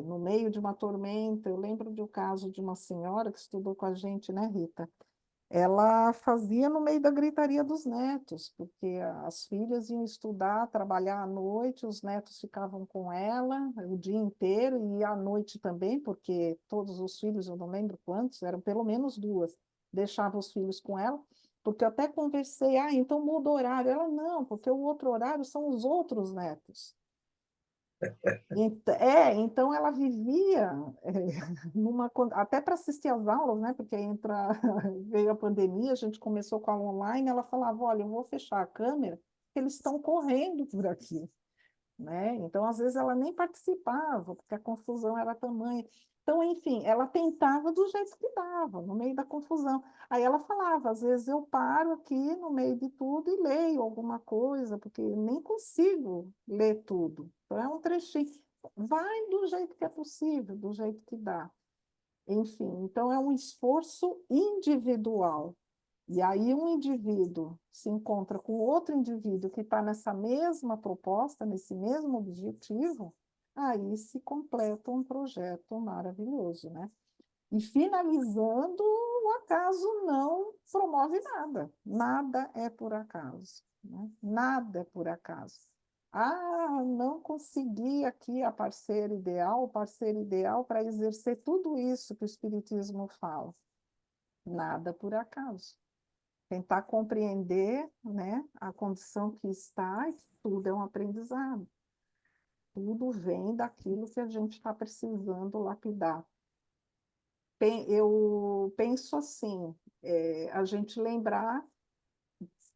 No meio de uma tormenta, eu lembro de um caso de uma senhora que estudou com a gente, né, Rita? Ela fazia no meio da gritaria dos netos, porque as filhas iam estudar, trabalhar à noite, os netos ficavam com ela o dia inteiro e à noite também, porque todos os filhos, eu não lembro quantos, eram pelo menos duas, deixavam os filhos com ela, porque eu até conversei, então muda o horário. Ela, não, porque o outro horário são os outros netos. Então ela vivia até para assistir às aulas, né? Porque veio a pandemia, a gente começou com a online, ela falava, olha, eu vou fechar a câmera, porque eles estão correndo por aqui, né? Então, às vezes, ela nem participava, porque a confusão era tamanha. Então, enfim, ela tentava do jeito que dava, no meio da confusão. Aí ela falava, às vezes eu paro aqui no meio de tudo e leio alguma coisa, porque eu nem consigo ler tudo. Então, é um trechinho. Vai do jeito que é possível, do jeito que dá. Enfim, então é um esforço individual. E aí um indivíduo se encontra com outro indivíduo que está nessa mesma proposta, nesse mesmo objetivo, aí se completa um projeto maravilhoso, né? E finalizando, o acaso não promove nada. Nada é por acaso, né? Nada é por acaso. Ah, não consegui aqui a parceira ideal, o parceiro ideal para exercer tudo isso que o Espiritismo fala. Nada por acaso. Tentar compreender, né, a condição que está, e que tudo é um aprendizado. Tudo vem daquilo que a gente está precisando lapidar. Eu penso assim, a gente lembrar,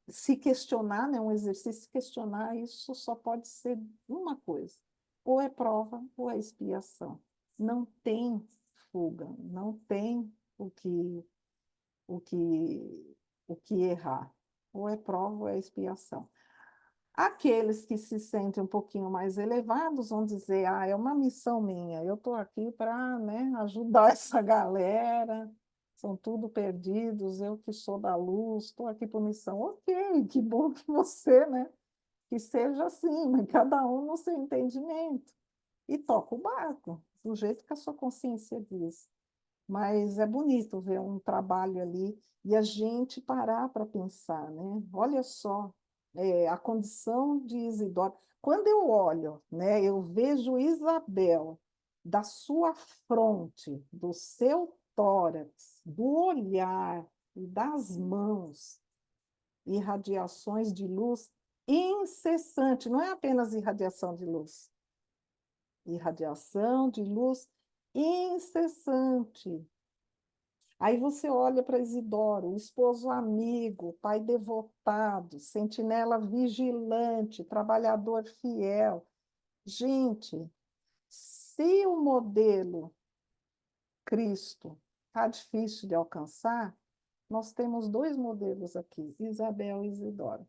se questionar, né, um exercício, questionar, isso só pode ser uma coisa, ou é prova ou é expiação. Não tem fuga, não tem o que, o que, o que errar. Ou é prova ou é expiação. Aqueles que se sentem um pouquinho mais elevados vão dizer, é uma missão minha, eu estou aqui para, né, ajudar essa galera, são tudo perdidos, eu que sou da luz, estou aqui por missão. Ok, que bom que você, né, que seja assim, mas cada um no seu entendimento. E toca o barco, do jeito que a sua consciência diz. Mas é bonito ver um trabalho ali e a gente parar para pensar, né? Olha só, a condição de Isidoro. Quando eu olho, né, eu vejo Isabel, da sua fronte, do seu tórax, do olhar e das mãos, irradiações de luz incessante, não é apenas irradiação de luz, irradiação de luz incessante. Aí você olha para Isidoro, o esposo amigo, pai devotado, sentinela vigilante, trabalhador fiel. Gente, se o modelo Cristo está difícil de alcançar, nós temos dois modelos aqui, Isabel e Isidoro,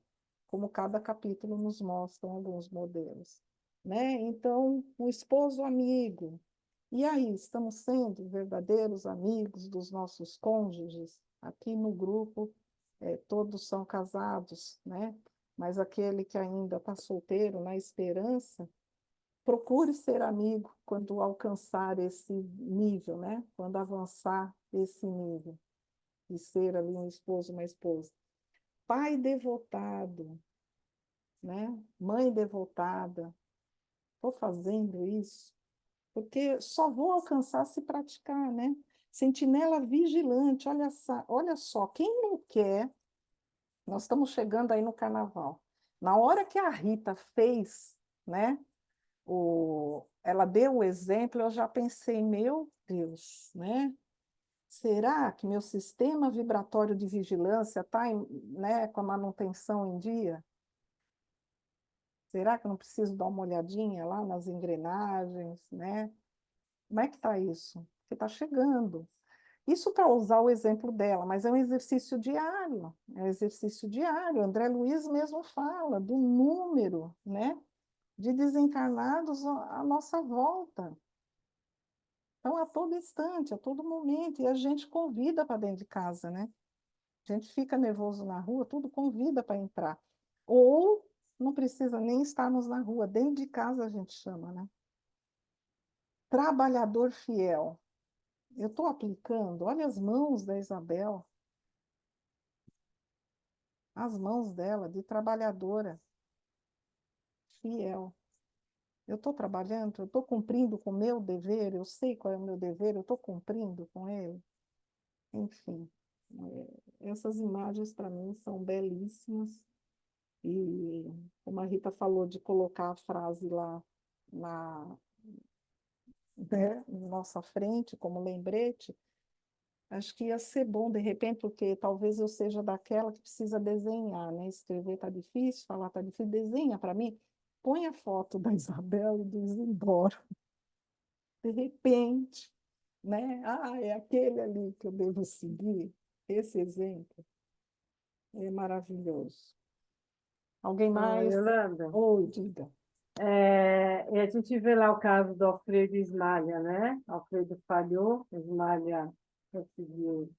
como cada capítulo nos mostra alguns modelos, né? Então, o esposo amigo, e aí, estamos sendo verdadeiros amigos dos nossos cônjuges? Aqui no grupo, todos são casados, né? Mas aquele que ainda está solteiro, na esperança, procure ser amigo quando alcançar esse nível, né? Quando avançar esse nível, de ser ali um esposo, uma esposa. Pai devotado, né? Mãe devotada, estou fazendo isso? Porque só vou alcançar se praticar, né? Sentinela vigilante, olha só, quem não quer, nós estamos chegando aí no carnaval. Na hora que a Rita fez, né, ela deu o exemplo, eu já pensei, meu Deus, né? Será que meu sistema vibratório de vigilância está, né, com a manutenção em dia? Será que eu não preciso dar uma olhadinha lá nas engrenagens, né? Como é que está isso? Porque está chegando. Isso para usar o exemplo dela, mas é um exercício diário, é um exercício diário. André Luiz mesmo fala do número, né, de desencarnados à nossa volta. Então, a todo instante, a todo momento, e a gente convida para dentro de casa, né? A gente fica nervoso na rua, tudo convida para entrar. Ou não precisa nem estarmos na rua, dentro de casa a gente chama, né? Trabalhador fiel. Eu estou aplicando, olha as mãos da Isabel, as mãos dela de trabalhadora fiel. Eu estou trabalhando, eu estou cumprindo com o meu dever, eu sei qual é o meu dever, eu estou cumprindo com ele. Enfim, essas imagens para mim são belíssimas. E como a Rita falou de colocar a frase lá na, né, na nossa frente, como lembrete, acho que ia ser bom, de repente, porque talvez eu seja daquela que precisa desenhar, né? Escrever está difícil, falar está difícil, desenha para mim. Põe a foto da Isabel e do Isidoro. De repente, né? Ah, é aquele ali que eu devo seguir. Esse exemplo é maravilhoso. Alguém mais? Yolanda, Oi, diga. e a gente vê lá o caso do Alfredo Ismalha, né? Alfredo falhou, Ismalha conseguiu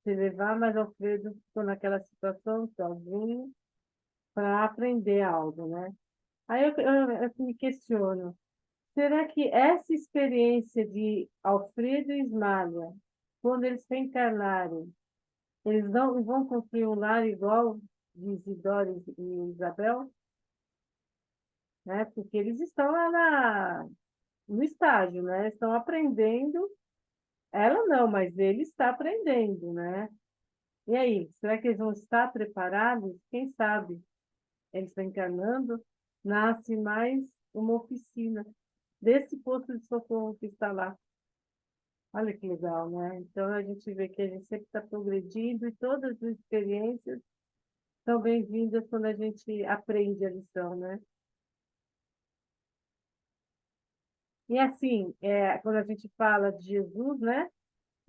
se levar, mas Alfredo ficou naquela situação sozinho para aprender algo, né? Aí eu me questiono, será que essa experiência de Alfredo e Ismalha, quando eles reencarnarem, eles não vão construir um lar igual de Isidoro e Isabel? Né? Porque eles estão lá no estágio, né? Estão aprendendo. Ela não, mas ele está aprendendo, né? E aí, será que eles vão estar preparados? Quem sabe? Eles estão encarnando, nasce mais uma oficina desse posto de socorro que está lá. Olha que legal, né? Então a gente vê que a gente sempre está progredindo e todas as experiências são bem-vindas quando a gente aprende a lição, né? E assim, quando a gente fala de Jesus, né?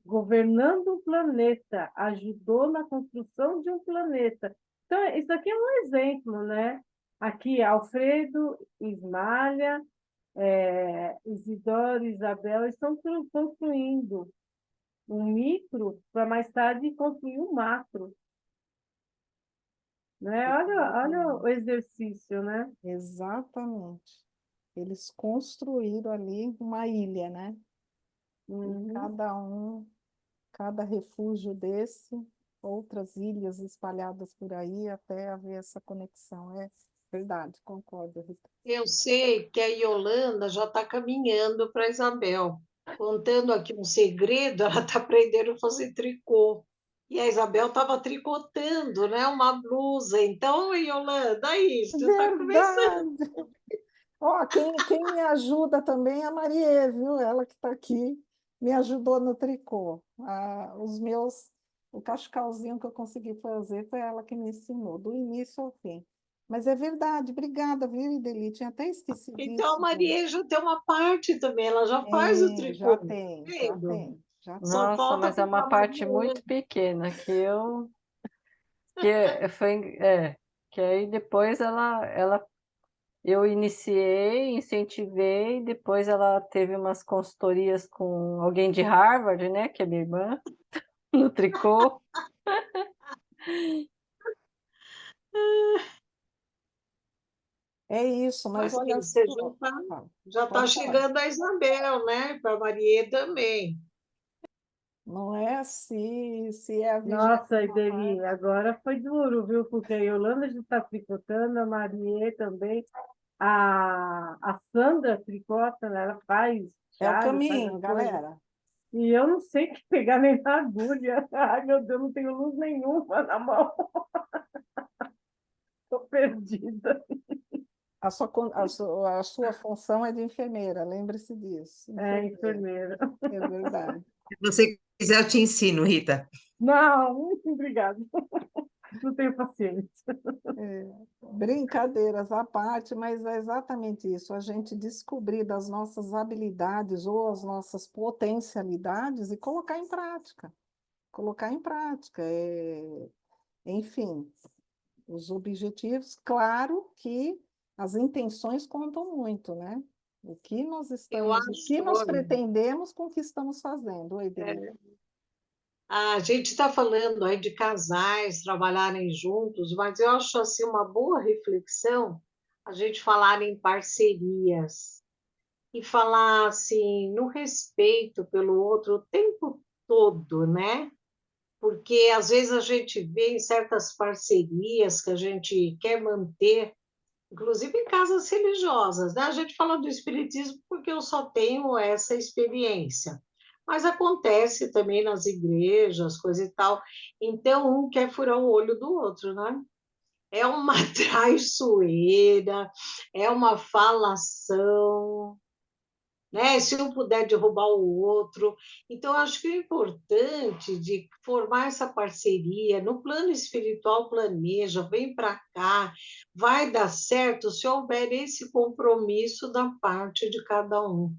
Governando um planeta, ajudou na construção de um planeta. Então, isso aqui é um exemplo, né? Aqui, Alfredo, Ismalha, Isidoro, Isabel estão construindo um micro para mais tarde construir um macro, né? Olha o exercício, né? Exatamente. Eles construíram ali uma ilha, né? E Uhum. cada refúgio desse, outras ilhas espalhadas por aí, até haver essa conexão. É verdade, concordo, Rita. Eu sei que a Yolanda já está caminhando para a Isabel. Contando aqui um segredo, ela está aprendendo a fazer tricô. E a Isabel estava tricotando, né, uma blusa. Então, Yolanda, aí, você está começando. Verdade! Ó, quem me ajuda também é a Marie, viu? Ela que está aqui, me ajudou no tricô. O cachecalzinho que eu consegui fazer foi ela que me ensinou, do início ao fim. Mas é verdade, obrigada, viu, Ideli? Tinha até esquecido Então, a disso, gente. Maria já tem uma parte também, ela já faz o Já tricô, tem, já vendo? tem, já Só tem. Nossa, falta mas é uma pegar parte Maria. muito pequena que aí depois eu iniciei, incentivei, depois ela teve umas consultorias com alguém de Harvard, né, que é minha irmã, no tricô. É isso, mas Mas aí olha você só. já tá Pode falar. chegando a Isabel, né? Para a Maria também. Não é se é a Nossa, 20ª Ideli, parte. agora foi duro, viu? Porque a Yolanda já está tricotando, a Marie também. A Sandra tricota, né? Ela faz É o chale, faz as caminho, coisas. galera. E eu não sei que pegar nem na agulha. Ai, meu Deus, não tenho luz nenhuma na mão. Estou perdida. A sua função é de enfermeira, lembre-se disso. É, Enfermeira, enfermeira. é verdade. Se você quiser, eu te ensino, Rita. Não, muito obrigada. não tenho paciência. Brincadeiras à parte, mas é exatamente isso, a gente descobrir das nossas habilidades ou as nossas potencialidades e colocar em prática. Colocar em prática. Enfim, os objetivos, claro que as intenções contam muito, né? O que nós Eu estamos, o que acho, nós olha, pretendemos com o que estamos fazendo. Oi, Denise. a gente está falando aí de casais trabalharem juntos, mas eu acho assim uma boa reflexão a gente falar em parcerias e falar assim no respeito pelo outro o tempo todo, né? Porque às vezes a gente vê em certas parcerias que a gente quer manter, inclusive em casas religiosas, né? A gente fala do espiritismo porque eu só tenho essa experiência. Mas acontece também nas igrejas, coisa e tal. Então, um quer furar o olho do outro, né? É uma traiçoeira, é uma falação, né? Se um puder derrubar o outro. Então, acho que o importante de formar essa parceria, no plano espiritual, planeja, vem para cá, vai dar certo se houver esse compromisso da parte de cada um.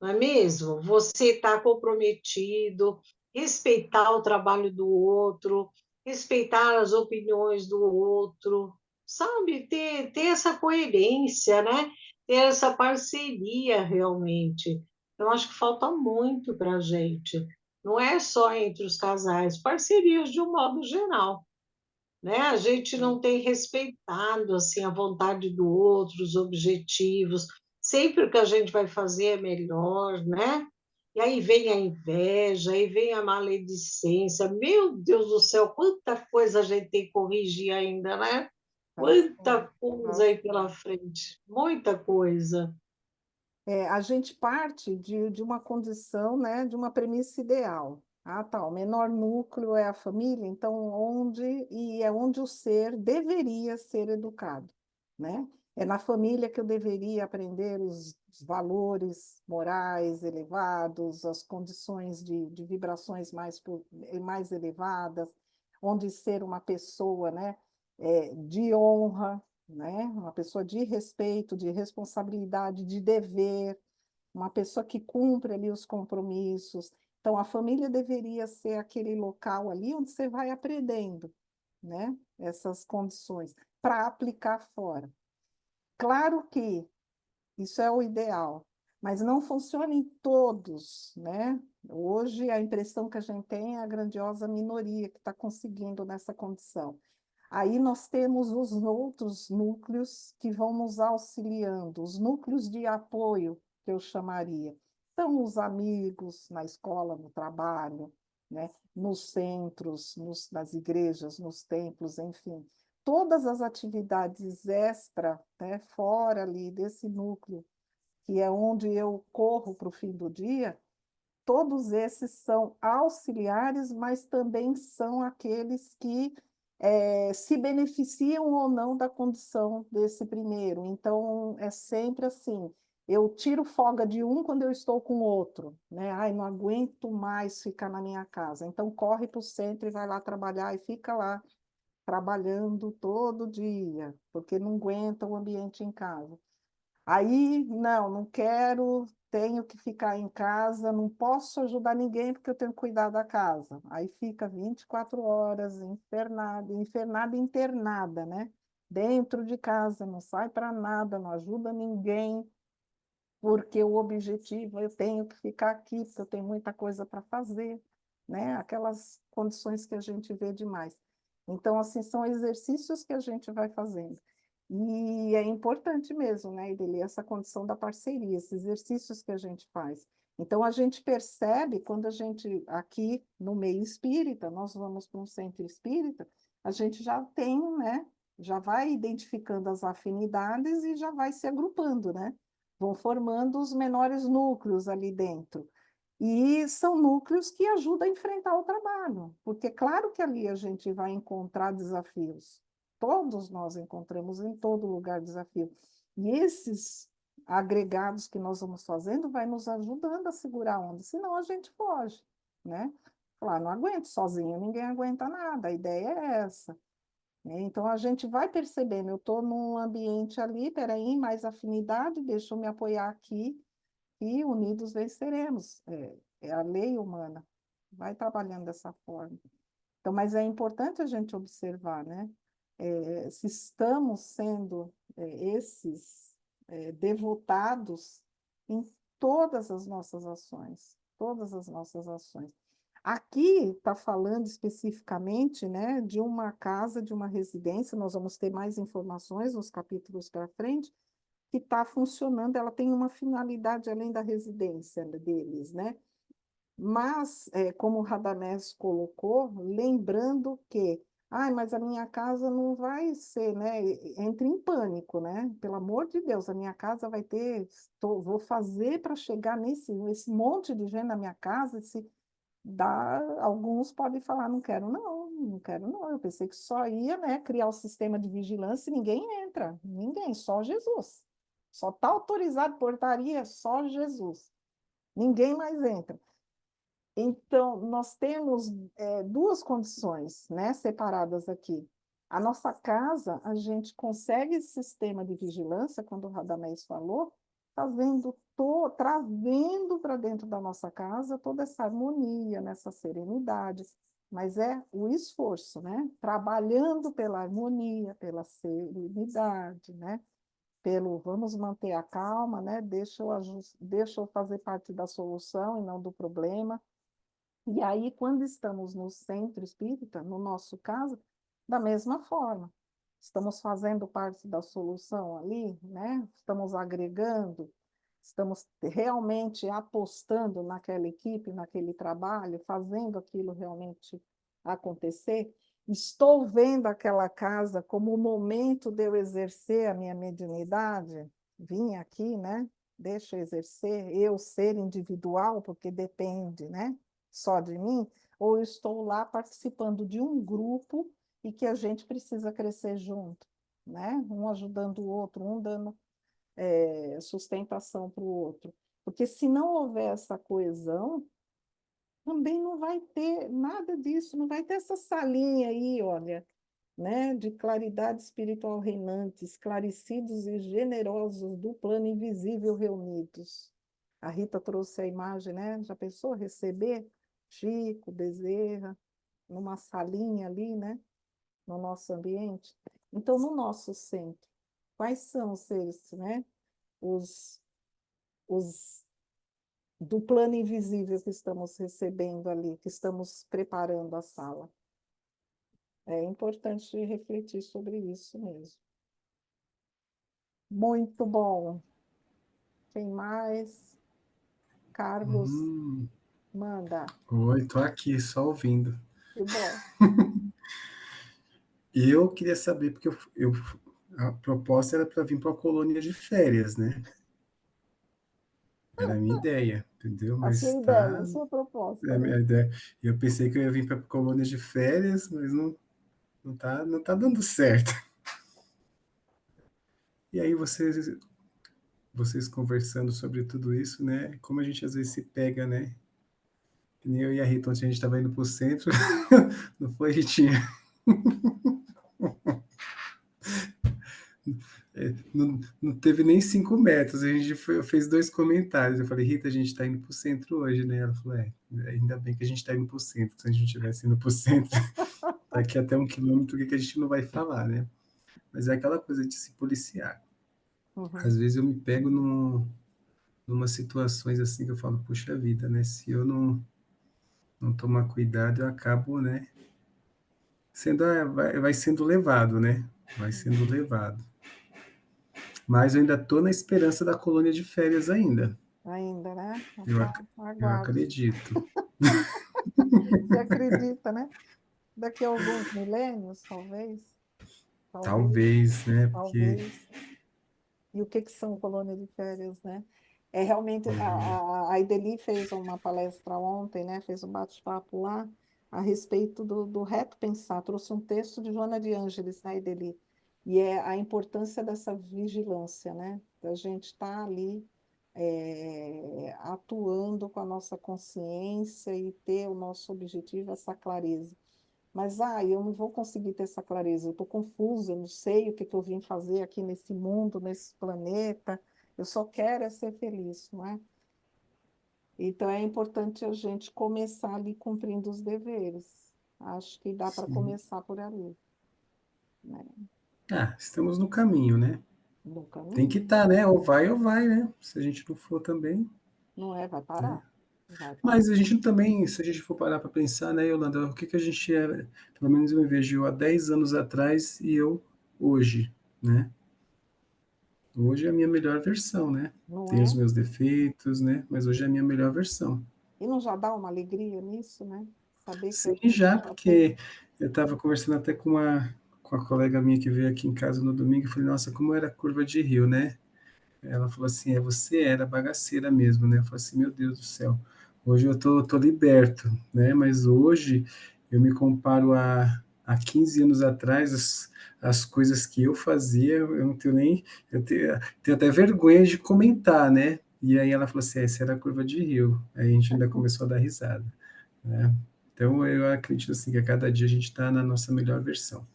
Não é mesmo? Você está comprometido, respeitar o trabalho do outro, respeitar as opiniões do outro, sabe? Ter essa coerência, né? Ter essa parceria realmente. Eu acho que falta muito para a gente. Não é só entre os casais, parcerias de um modo geral, né? A gente não tem respeitado assim a vontade do outro, os objetivos. Sempre o que a gente vai fazer é melhor, né? E aí vem a inveja, aí vem a maledicência. Meu Deus do céu, quanta coisa a gente tem que corrigir ainda, né? Assim, Quanta coisa nossa. aí pela frente, muita coisa. A gente parte de uma condição, né, de uma premissa ideal. Ah, tá, o menor núcleo é a família, então é onde o ser deveria ser educado, né? É na família que eu deveria aprender os valores morais elevados, as condições de vibrações mais elevadas, onde ser uma pessoa, né, de honra, né? Uma pessoa de respeito, de responsabilidade, de dever, uma pessoa que cumpre ali os compromissos. Então, a família deveria ser aquele local ali onde você vai aprendendo, né? Essas condições para aplicar fora. Claro que isso é o ideal, mas não funciona em todos, né? Hoje a impressão que a gente tem é a grandiosa minoria que está conseguindo nessa condição. Aí nós temos os outros núcleos que vão nos auxiliando, os núcleos de apoio, que eu chamaria. São os amigos na escola, no trabalho, né? Nos centros, nas igrejas, nos templos, enfim. Todas as atividades extra, né, fora ali desse núcleo, que é onde eu corro para o fim do dia, todos esses são auxiliares, mas também são aqueles que se beneficiam ou não da condição desse primeiro. Então, é sempre assim, eu tiro folga de um quando eu estou com o outro, né? Ai, não aguento mais ficar na minha casa. Então, corre para o centro e vai lá trabalhar e fica lá trabalhando todo dia, porque não aguenta o ambiente em casa. Aí, não quero, tenho que ficar em casa, não posso ajudar ninguém porque eu tenho que cuidar da casa. Aí fica 24 horas infernada, internada, né? Dentro de casa, não sai para nada, não ajuda ninguém, porque o objetivo eu tenho que ficar aqui, porque eu tenho muita coisa para fazer, né? Aquelas condições que a gente vê demais. Então, assim, são exercícios que a gente vai fazendo. E é importante mesmo, né, Ideli, essa condição da parceria, esses exercícios que a gente faz. Então, a gente percebe quando a gente, aqui no meio espírita, nós vamos para um centro espírita, a gente já tem, né, já vai identificando as afinidades e já vai se agrupando, né? Vão formando os menores núcleos ali dentro. E são núcleos que ajudam a enfrentar o trabalho, porque claro que ali a gente vai encontrar desafios. Todos nós encontramos em todo lugar desafios. E esses agregados que nós vamos fazendo vai nos ajudando a segurar a onda, senão a gente foge, né? Claro, não aguento sozinho, ninguém aguenta nada, a ideia é essa, né? Então a gente vai percebendo, eu estou num ambiente ali, peraí, mais afinidade, deixa eu me apoiar aqui e unidos venceremos. É a lei humana, vai trabalhando dessa forma. Então, mas é importante a gente observar, né? Se estamos sendo esses devotados em todas as nossas ações. Aqui está falando especificamente, né, de uma casa, de uma residência, nós vamos ter mais informações nos capítulos para frente, que está funcionando, ela tem uma finalidade além da residência deles, né? Mas, como o Radamés colocou, lembrando que, mas a minha casa não vai ser, né? Entre em pânico, né? Pelo amor de Deus, a minha casa vai ter, vou fazer para chegar nesse monte de gente na minha casa, alguns podem falar, não quero não, não quero não. Eu pensei que só ia, né, criar o sistema de vigilância e ninguém entra, ninguém, só Jesus. Só está autorizado portaria, só Jesus. Ninguém mais entra. Então, nós temos duas condições, né, separadas aqui. A nossa casa, a gente consegue esse sistema de vigilância, quando o Radamés falou, trazendo para dentro da nossa casa toda essa harmonia, nessa serenidade, mas é o esforço, né? Trabalhando pela harmonia, pela serenidade, né? Vamos manter a calma, né? Deixa eu fazer parte da solução e não do problema. E aí, quando estamos no centro espírita, no nosso caso, da mesma forma, estamos fazendo parte da solução ali, né? Estamos agregando, estamos realmente apostando naquela equipe, naquele trabalho, fazendo aquilo realmente acontecer. Estou vendo aquela casa como o momento de eu exercer a minha mediunidade. Vim aqui, né? Deixa eu exercer, eu ser individual, porque depende, né? Só de mim, ou eu estou lá participando de um grupo e que a gente precisa crescer junto, né? Um ajudando o outro, um dando sustentação para o outro. Porque se não houver essa coesão, também não vai ter nada disso, não vai ter essa salinha aí, olha, né, de claridade espiritual reinante, esclarecidos e generosos do plano invisível reunidos. A Rita trouxe a imagem, né? Já pensou receber Chico, Bezerra, numa salinha ali, né? No nosso ambiente? Então, no nosso centro, quais são os seres, né? Os do plano invisível que estamos recebendo ali, que estamos preparando a sala. É importante refletir sobre isso mesmo. Muito bom. Quem mais? Carlos, manda. Oi, tô aqui só ouvindo. Que bom. E eu queria saber, porque a proposta era para vir para uma colônia de férias, né? Era a minha ideia, entendeu? A sua Mas ideia, tá. a sua É proposta, a né? minha ideia. Eu pensei que eu ia vir para colônia de férias, mas não tá dando certo. E aí vocês conversando sobre tudo isso, né? Como a gente às vezes se pega, né? Que nem eu e a Rita, ontem a gente estava indo para o centro, não foi, Ritinha? Não teve nem 5 metros, a gente fez 2 comentários. Eu falei, Rita, a gente está indo para o centro hoje, né? Ela falou, ainda bem que a gente está indo para o centro. Se a gente estivesse indo para o centro, daqui até 1 quilômetro, o que a gente não vai falar, né? Mas é aquela coisa de se policiar. Às vezes eu me pego numa situações assim que eu falo, puxa vida, né? Se eu não tomar cuidado, eu acabo, né? Vai sendo levado, né? Vai sendo levado. Mas eu ainda estou na esperança da colônia de férias ainda. Ainda, né? Eu, Então, eu aguarde. acredito. Você acredita, né? Daqui a alguns milênios, talvez. Talvez, Talvez, né? Porque talvez. E o que são colônias de férias, né? É realmente, a Ideli fez uma palestra ontem, né? Fez um bate-papo lá a respeito do reto pensar. Trouxe um texto de Joana de Ângeles, né, Ideli? E é a importância dessa vigilância, né? Da gente estar ali atuando com a nossa consciência e ter o nosso objetivo, essa clareza. Mas, eu não vou conseguir ter essa clareza, eu estou confusa, eu não sei o que eu vim fazer aqui nesse mundo, nesse planeta, eu só quero é ser feliz, não é? Então, é importante a gente começar ali cumprindo os deveres. Acho que dá para Sim. começar por ali, né? Ah, estamos no caminho, né? No Tem que caminho, estar, né? Ou vai, né? Se a gente não for também, não é? Vai né? parar, vai parar. Mas a gente também, se a gente for parar para pensar, né, Yolanda, o que que a gente era, pelo menos eu me vejo eu há 10 anos atrás e eu hoje, né? Hoje é a minha melhor versão, né? Não Tem os é? meus defeitos, né? Mas hoje é a minha melhor versão. E não já dá uma alegria nisso, né? Saber que a Sim, gente já, já tem. porque eu estava conversando até com a colega minha que veio aqui em casa no domingo, e falei, nossa, como era a curva de rio, né? Ela falou assim, você era bagaceira mesmo, né? Eu falei assim, meu Deus do céu, hoje eu tô liberto, né? Mas hoje eu me comparo a 15 anos atrás, as coisas que eu fazia, eu não tenho nem, tenho até vergonha de comentar, né? E aí ela falou assim, essa era a curva de rio. Aí a gente ainda começou a dar risada, né? Então eu acredito assim que a cada dia a gente está na nossa melhor versão,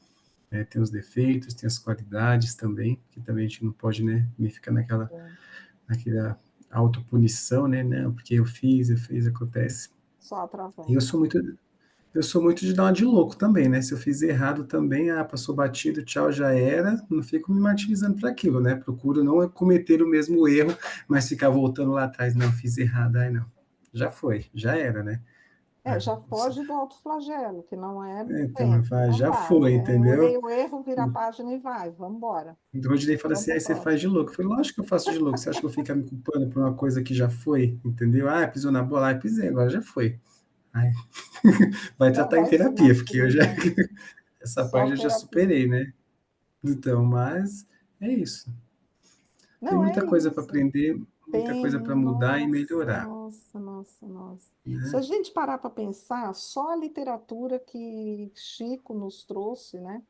né? Tem os defeitos, tem as qualidades também, que também a gente não pode, né, me ficar naquela autopunição, né? Não, porque eu fiz, acontece. Só E atravessa. eu sou muito de dar uma de louco também, né? Se eu fiz errado também, passou batido, tchau, já era. Não fico me martirizando para aquilo, né? Procuro não cometer o mesmo erro, mas ficar voltando lá atrás, não, fiz errado, ai não. Já foi, já era, né? Ah, Já foge do autoflagelo, que não é então, bem, não já dá. foi, entendeu? O erro, vira a página e vai, vamos embora. Então, o Rodinei fala Vamos assim, para o aí você faz de próximo. louco. Eu falei, lógico que eu faço de louco. Você acha que eu vou ficar me culpando por uma coisa que já foi, entendeu? Pisou na bola, pisei, agora já foi. Ai, vai Não tratar em vai se terapia, porque eu já, martirizar. essa Só parte eu já terapia. superei, né? Então, mas é isso. Tem Não, é muita coisa para isso. aprender, muita Tem, coisa para mudar e nossa, melhorar, nossa, nossa, nossa. Se a né? gente parar para pensar, só a literatura que Chico nos trouxe, né?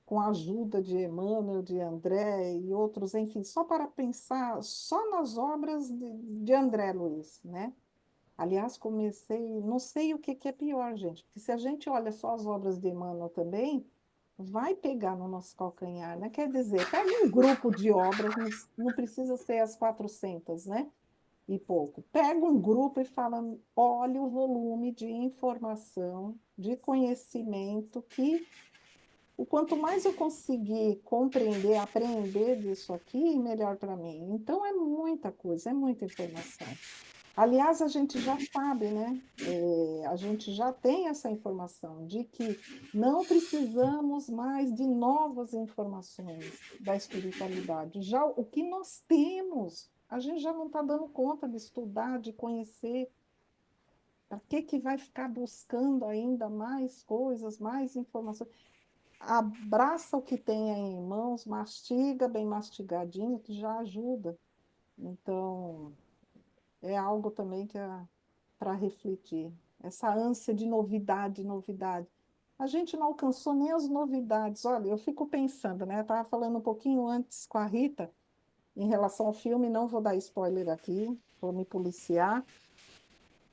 Com a ajuda de Emmanuel, de André e outros, enfim, só para pensar só nas obras de André Luiz, né? Aliás, comecei, não sei o que que é pior, gente, porque se a gente olha só as obras de Emmanuel também, vai pegar no nosso calcanhar, né? Quer dizer, pega um grupo de obras, não precisa ser as 400, né? E pouco. Pega um grupo e fala, olha o volume de informação, de conhecimento que o quanto mais eu conseguir compreender, aprender disso aqui, melhor para mim. Então, é muita coisa, é muita informação. Aliás, a gente já sabe, né? A gente já tem essa informação de que não precisamos mais de novas informações da espiritualidade. Já o que nós temos, a gente já não está dando conta de estudar, de conhecer. Para que vai ficar buscando ainda mais coisas, mais informações? Abraça o que tem aí em mãos, mastiga bem mastigadinho, que já ajuda. Então, é algo também que é para refletir. Essa ânsia de novidade, novidade. A gente não alcançou nem as novidades. Olha, eu fico pensando, né? Eu estava falando um pouquinho antes com a Rita em relação ao filme, não vou dar spoiler aqui, vou me policiar.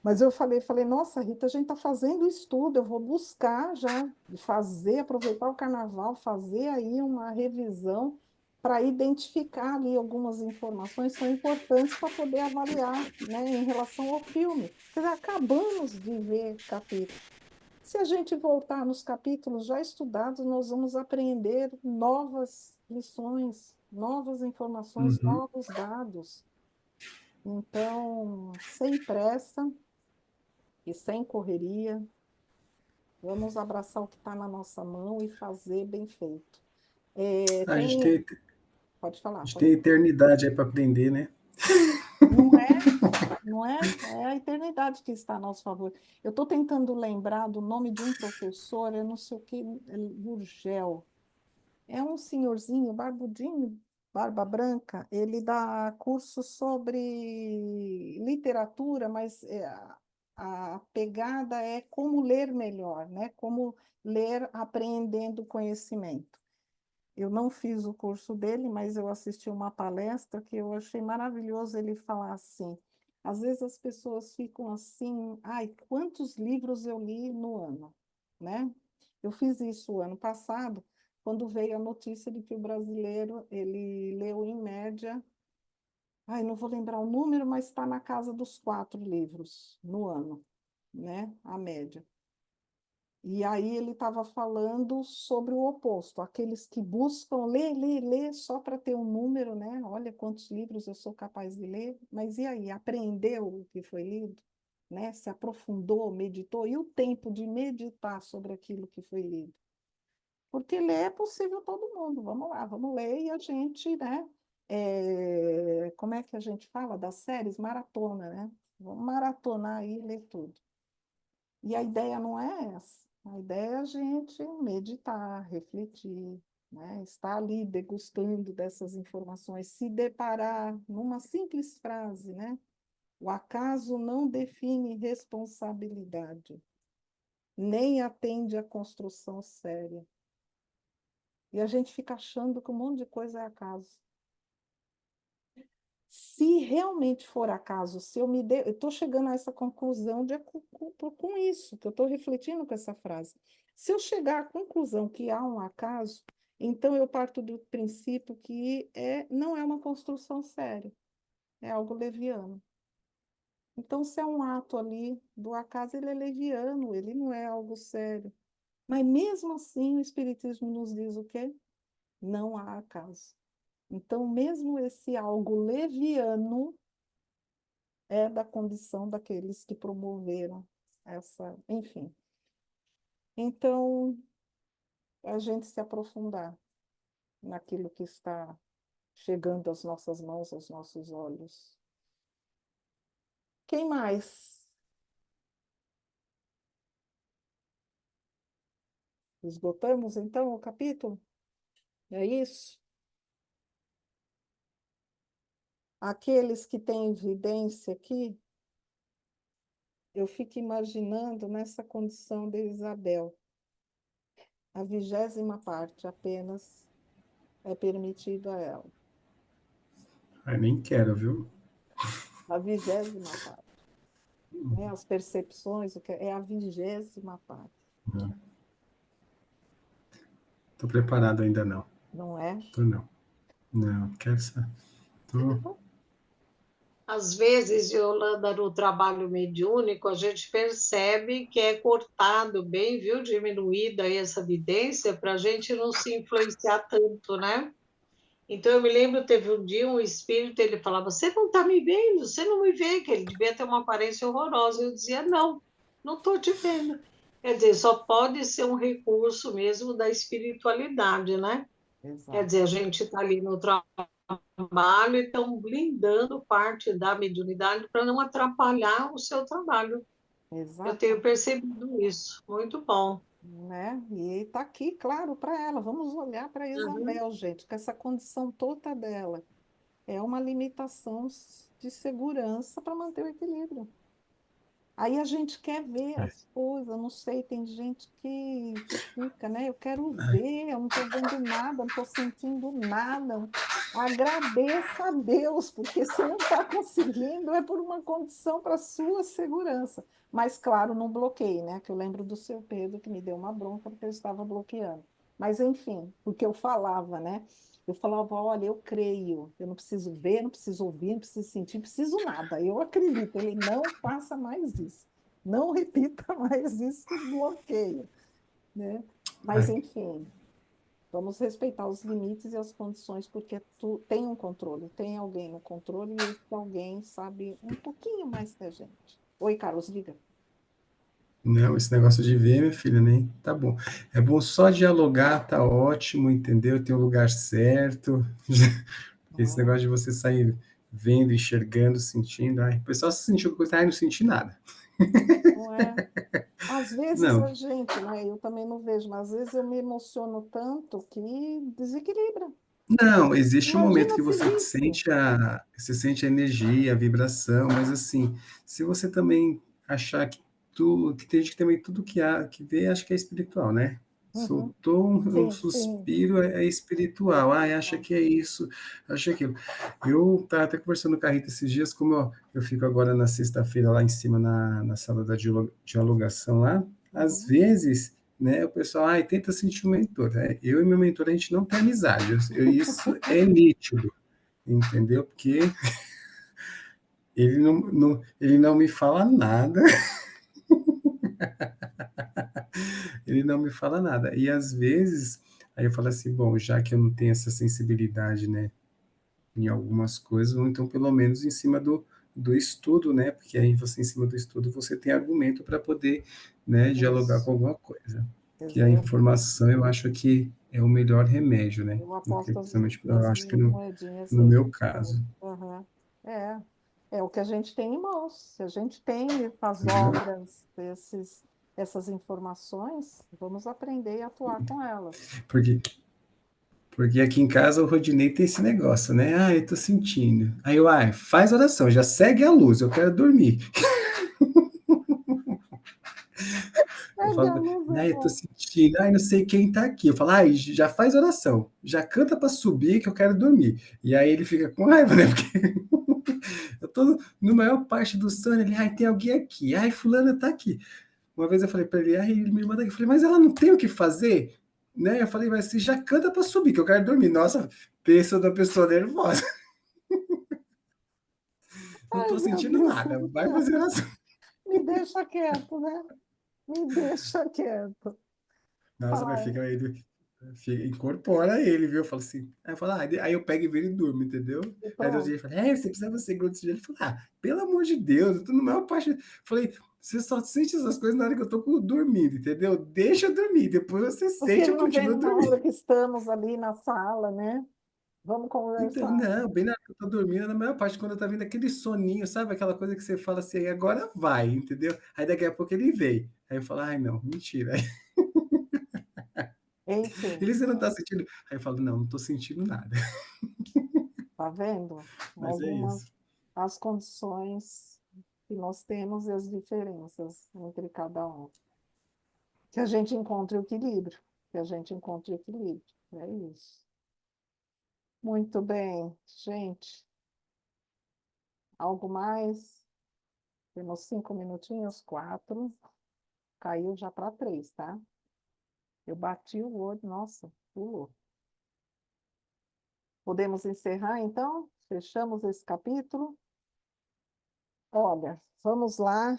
Mas eu falei, nossa, Rita, a gente está fazendo estudo, eu vou buscar já fazer, aproveitar o carnaval, fazer aí uma revisão para identificar ali algumas informações que são importantes para poder avaliar, né, em relação ao filme. Quer dizer, acabamos de ver capítulos. Se a gente voltar nos capítulos já estudados, nós vamos aprender novas lições, novas informações, Uhum. novos dados. Então, sem pressa e sem correria, vamos abraçar o que está na nossa mão e fazer bem feito. A gente Tem, tem, pode a falar, gente pode tem falar. eternidade aí para aprender, né? Não é, não é? É a eternidade que está a nosso favor. Eu estou tentando lembrar do nome de um professor, eu não sei o que, Gurgel. É um senhorzinho, barbudinho, barba branca. Ele dá curso sobre literatura, mas a pegada é como ler melhor, né? Como ler aprendendo conhecimento. Eu não fiz o curso dele, mas eu assisti uma palestra que eu achei maravilhoso ele falar assim. Às vezes as pessoas ficam assim, ai, quantos livros eu li no ano, né? Eu fiz isso o ano passado, quando veio a notícia de que o brasileiro, ele leu em média, ai, não vou lembrar o número, mas está na casa dos 4 livros no ano, né? A média. E aí ele estava falando sobre o oposto, aqueles que buscam ler, ler, ler só para ter um número, né? Olha quantos livros eu sou capaz de ler, mas e aí, aprendeu o que foi lido, né? Se aprofundou, meditou, e o tempo de meditar sobre aquilo que foi lido? Porque ler é possível todo mundo, vamos lá, vamos ler e a gente, né? Como é que a gente fala das séries? Maratona, né? Vamos maratonar e ler tudo. E a ideia não é essa. A ideia é a gente meditar, refletir, né? Estar ali degustando dessas informações, se deparar numa simples frase, né? O acaso não define responsabilidade, nem atende à construção séria. E a gente fica achando que um monte de coisa é acaso. Se realmente for acaso, se eu me de... eu estou chegando a essa conclusão com isso, que eu estou refletindo com essa frase. Se eu chegar à conclusão que há um acaso, então eu parto do princípio que não é uma construção séria, é algo leviano. Então, se é um ato ali do acaso, ele é leviano, ele não é algo sério. Mas mesmo assim, o Espiritismo nos diz o quê? Não há acaso. Então, mesmo esse algo leviano é da condição daqueles que promoveram essa, enfim. Então, a gente se aprofundar naquilo que está chegando às nossas mãos, aos nossos olhos. Quem mais? Esgotamos, então, o capítulo? É isso? Aqueles que têm evidência aqui, eu fico imaginando nessa condição de Isabel. A 20ª parte apenas é permitida a ela. Ai, nem quero, viu? A 20ª parte. Né? As percepções, o que é a 20ª parte. Tô preparado ainda não. Não é? Tô não. Não, quero saber. Tô... Às vezes, Yolanda, no trabalho mediúnico, a gente percebe que é cortado bem, viu, diminuída aí essa evidência, para a gente não se influenciar tanto, né? Então, eu me lembro, teve um dia um espírito, ele falava, você não está me vendo, você não me vê, que ele devia ter uma aparência horrorosa. Eu dizia, não, não estou te vendo. Quer dizer, só pode ser um recurso mesmo da espiritualidade, né? Quer Exato. dizer, a gente está ali no trabalho e estão blindando parte da mediunidade para não atrapalhar o seu trabalho. Eu tenho Exatamente. percebido isso. Muito bom. Né? E está aqui, claro, para ela. Vamos olhar para Uhum. Isabel, gente, com essa condição toda dela. É uma limitação de segurança para manter o equilíbrio. Aí a gente quer ver É. as coisas, não sei, tem gente que fica, né? Eu quero ver, eu não estou vendo nada, não estou sentindo nada. Agradeça a Deus, porque se não está conseguindo, é por uma condição para sua segurança. Mas, claro, não bloqueie, né? Que eu lembro do seu Pedro, que me deu uma bronca porque eu estava bloqueando. Mas, enfim, porque eu falava, né? Eu falava, olha, eu creio, eu não preciso ver, não preciso ouvir, não preciso sentir, não preciso nada. Eu acredito, ele não faça mais isso. Não repita mais isso que bloqueia, né? Mas, Ai, enfim, vamos respeitar os limites e as condições, porque tu tem um controle, tem alguém no controle e esse alguém sabe um pouquinho mais que a gente. Oi, Carlos, diga. não, esse negócio de ver, minha filha, nem tá bom. É bom só dialogar, tá ótimo, entendeu? Tem o lugar certo. Esse Não, negócio de você sair vendo, enxergando, sentindo. Ai, o pessoal se sentiu coisa, ai, não senti nada. não é. Às vezes Não, a gente, né? Eu também não vejo, mas às vezes eu me emociono tanto que desequilibra. não, existe um momento Imagina que se visse. você sente a energia, a vibração, mas assim, se você também achar que tem gente que também tudo que há, que vê, acho que é espiritual, né? Uhum. Soltou um Sim, sim. suspiro, é espiritual. Ai, acha que é isso, acha aquilo. Eu estava até conversando com a Rita esses dias, como eu fico agora na sexta-feira lá em cima na sala da dialogação lá, às Uhum. vezes, né, o pessoal, ai, tenta sentir o mentor. Né? Eu e meu mentor, a gente não tem amizade. Isso é nítido, entendeu? Porque ele não me fala nada, ele não me fala nada. E às vezes, aí eu falo assim, bom, já que eu não tenho essa sensibilidade, né, em algumas coisas, ou então pelo menos em cima do estudo, né, porque aí você, em cima do estudo, você tem argumento para poder, né, dialogar com Isso. alguma coisa. Que a Exato. informação, eu acho que é o melhor remédio, né, Eu aposto principalmente, eu as acho que minhas moedinhas no nisso meu também. caso. Uhum. É, é o que a gente tem em mãos. Se a gente tem as Né? obras, essas informações, vamos aprender a atuar com elas. Porque Porque aqui em casa o Rodinei tem esse negócio, né? Ah, eu tô sentindo. Aí eu, faz oração, já segue a luz, eu quero dormir. Eu Pegue a falo, luz, é eu tô bom. sentindo, não sei quem tá aqui. Eu falo, já faz oração, já canta para subir que eu quero dormir. E aí ele fica com raiva, né? Porque eu tô no maior parte do sono, ele, tem alguém aqui, fulana tá aqui. Uma vez eu falei para ele, ele me manda aqui. Eu falei, mas ela não tem o que fazer? Né? Eu falei, mas você já canta para subir, que eu quero dormir. Nossa, pensa da pessoa nervosa. Não Ai, tô meu sentindo Deus nada, do vai céu. fazer oração. Me deixa quieto, né? Me deixa quieto. Nossa, mas Ai, incorpora ele, viu? Eu falo assim, aí eu falo, aí eu pego e viro e durmo, entendeu? e Aí outro dia pronto. ele fala, você precisava ser grosso desse jeito. Ele fala, pelo amor de Deus, eu tô na maior parte. Falei, você só sente essas coisas na hora que eu tô dormindo, entendeu? Deixa eu dormir, depois você Porque sente, ele eu não vem continuo numa hora dormindo. que estamos ali na sala, né? Vamos Então, conversar. não, bem na hora que eu tô dormindo, na maior parte, quando eu tá vindo aquele soninho, sabe? Aquela coisa que você fala assim, agora vai, entendeu? Aí daqui a pouco ele vem. Aí eu falo, não, mentira. Enfim, Ele, você não tá sentindo? Aí eu falo, não tô sentindo nada. tá vendo? Mas é Algumas isso. as condições que nós temos e as diferenças entre cada um. Que a gente encontre o equilíbrio. Que a gente encontre o equilíbrio. É isso. Muito bem, gente. Algo mais? Temos 5 minutinhos, 4. Caiu já para 3, tá? Eu bati o olho, nossa, pulou. Podemos encerrar, então? Fechamos esse capítulo? Olha, vamos lá.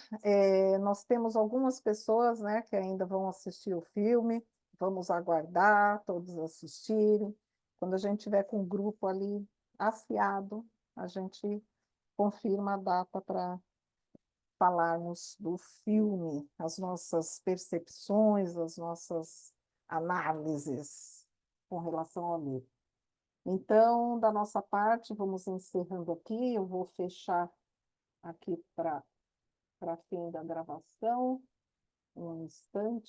Nós temos algumas pessoas, né, que ainda vão assistir o filme. Vamos aguardar todos assistirem. Quando a gente tiver com o grupo ali afiado, a gente confirma a data para falarmos do filme, as nossas percepções, as nossas análises com relação ao livro. Então, da nossa parte, vamos encerrando aqui. Eu vou fechar aqui para fim da gravação, um instante.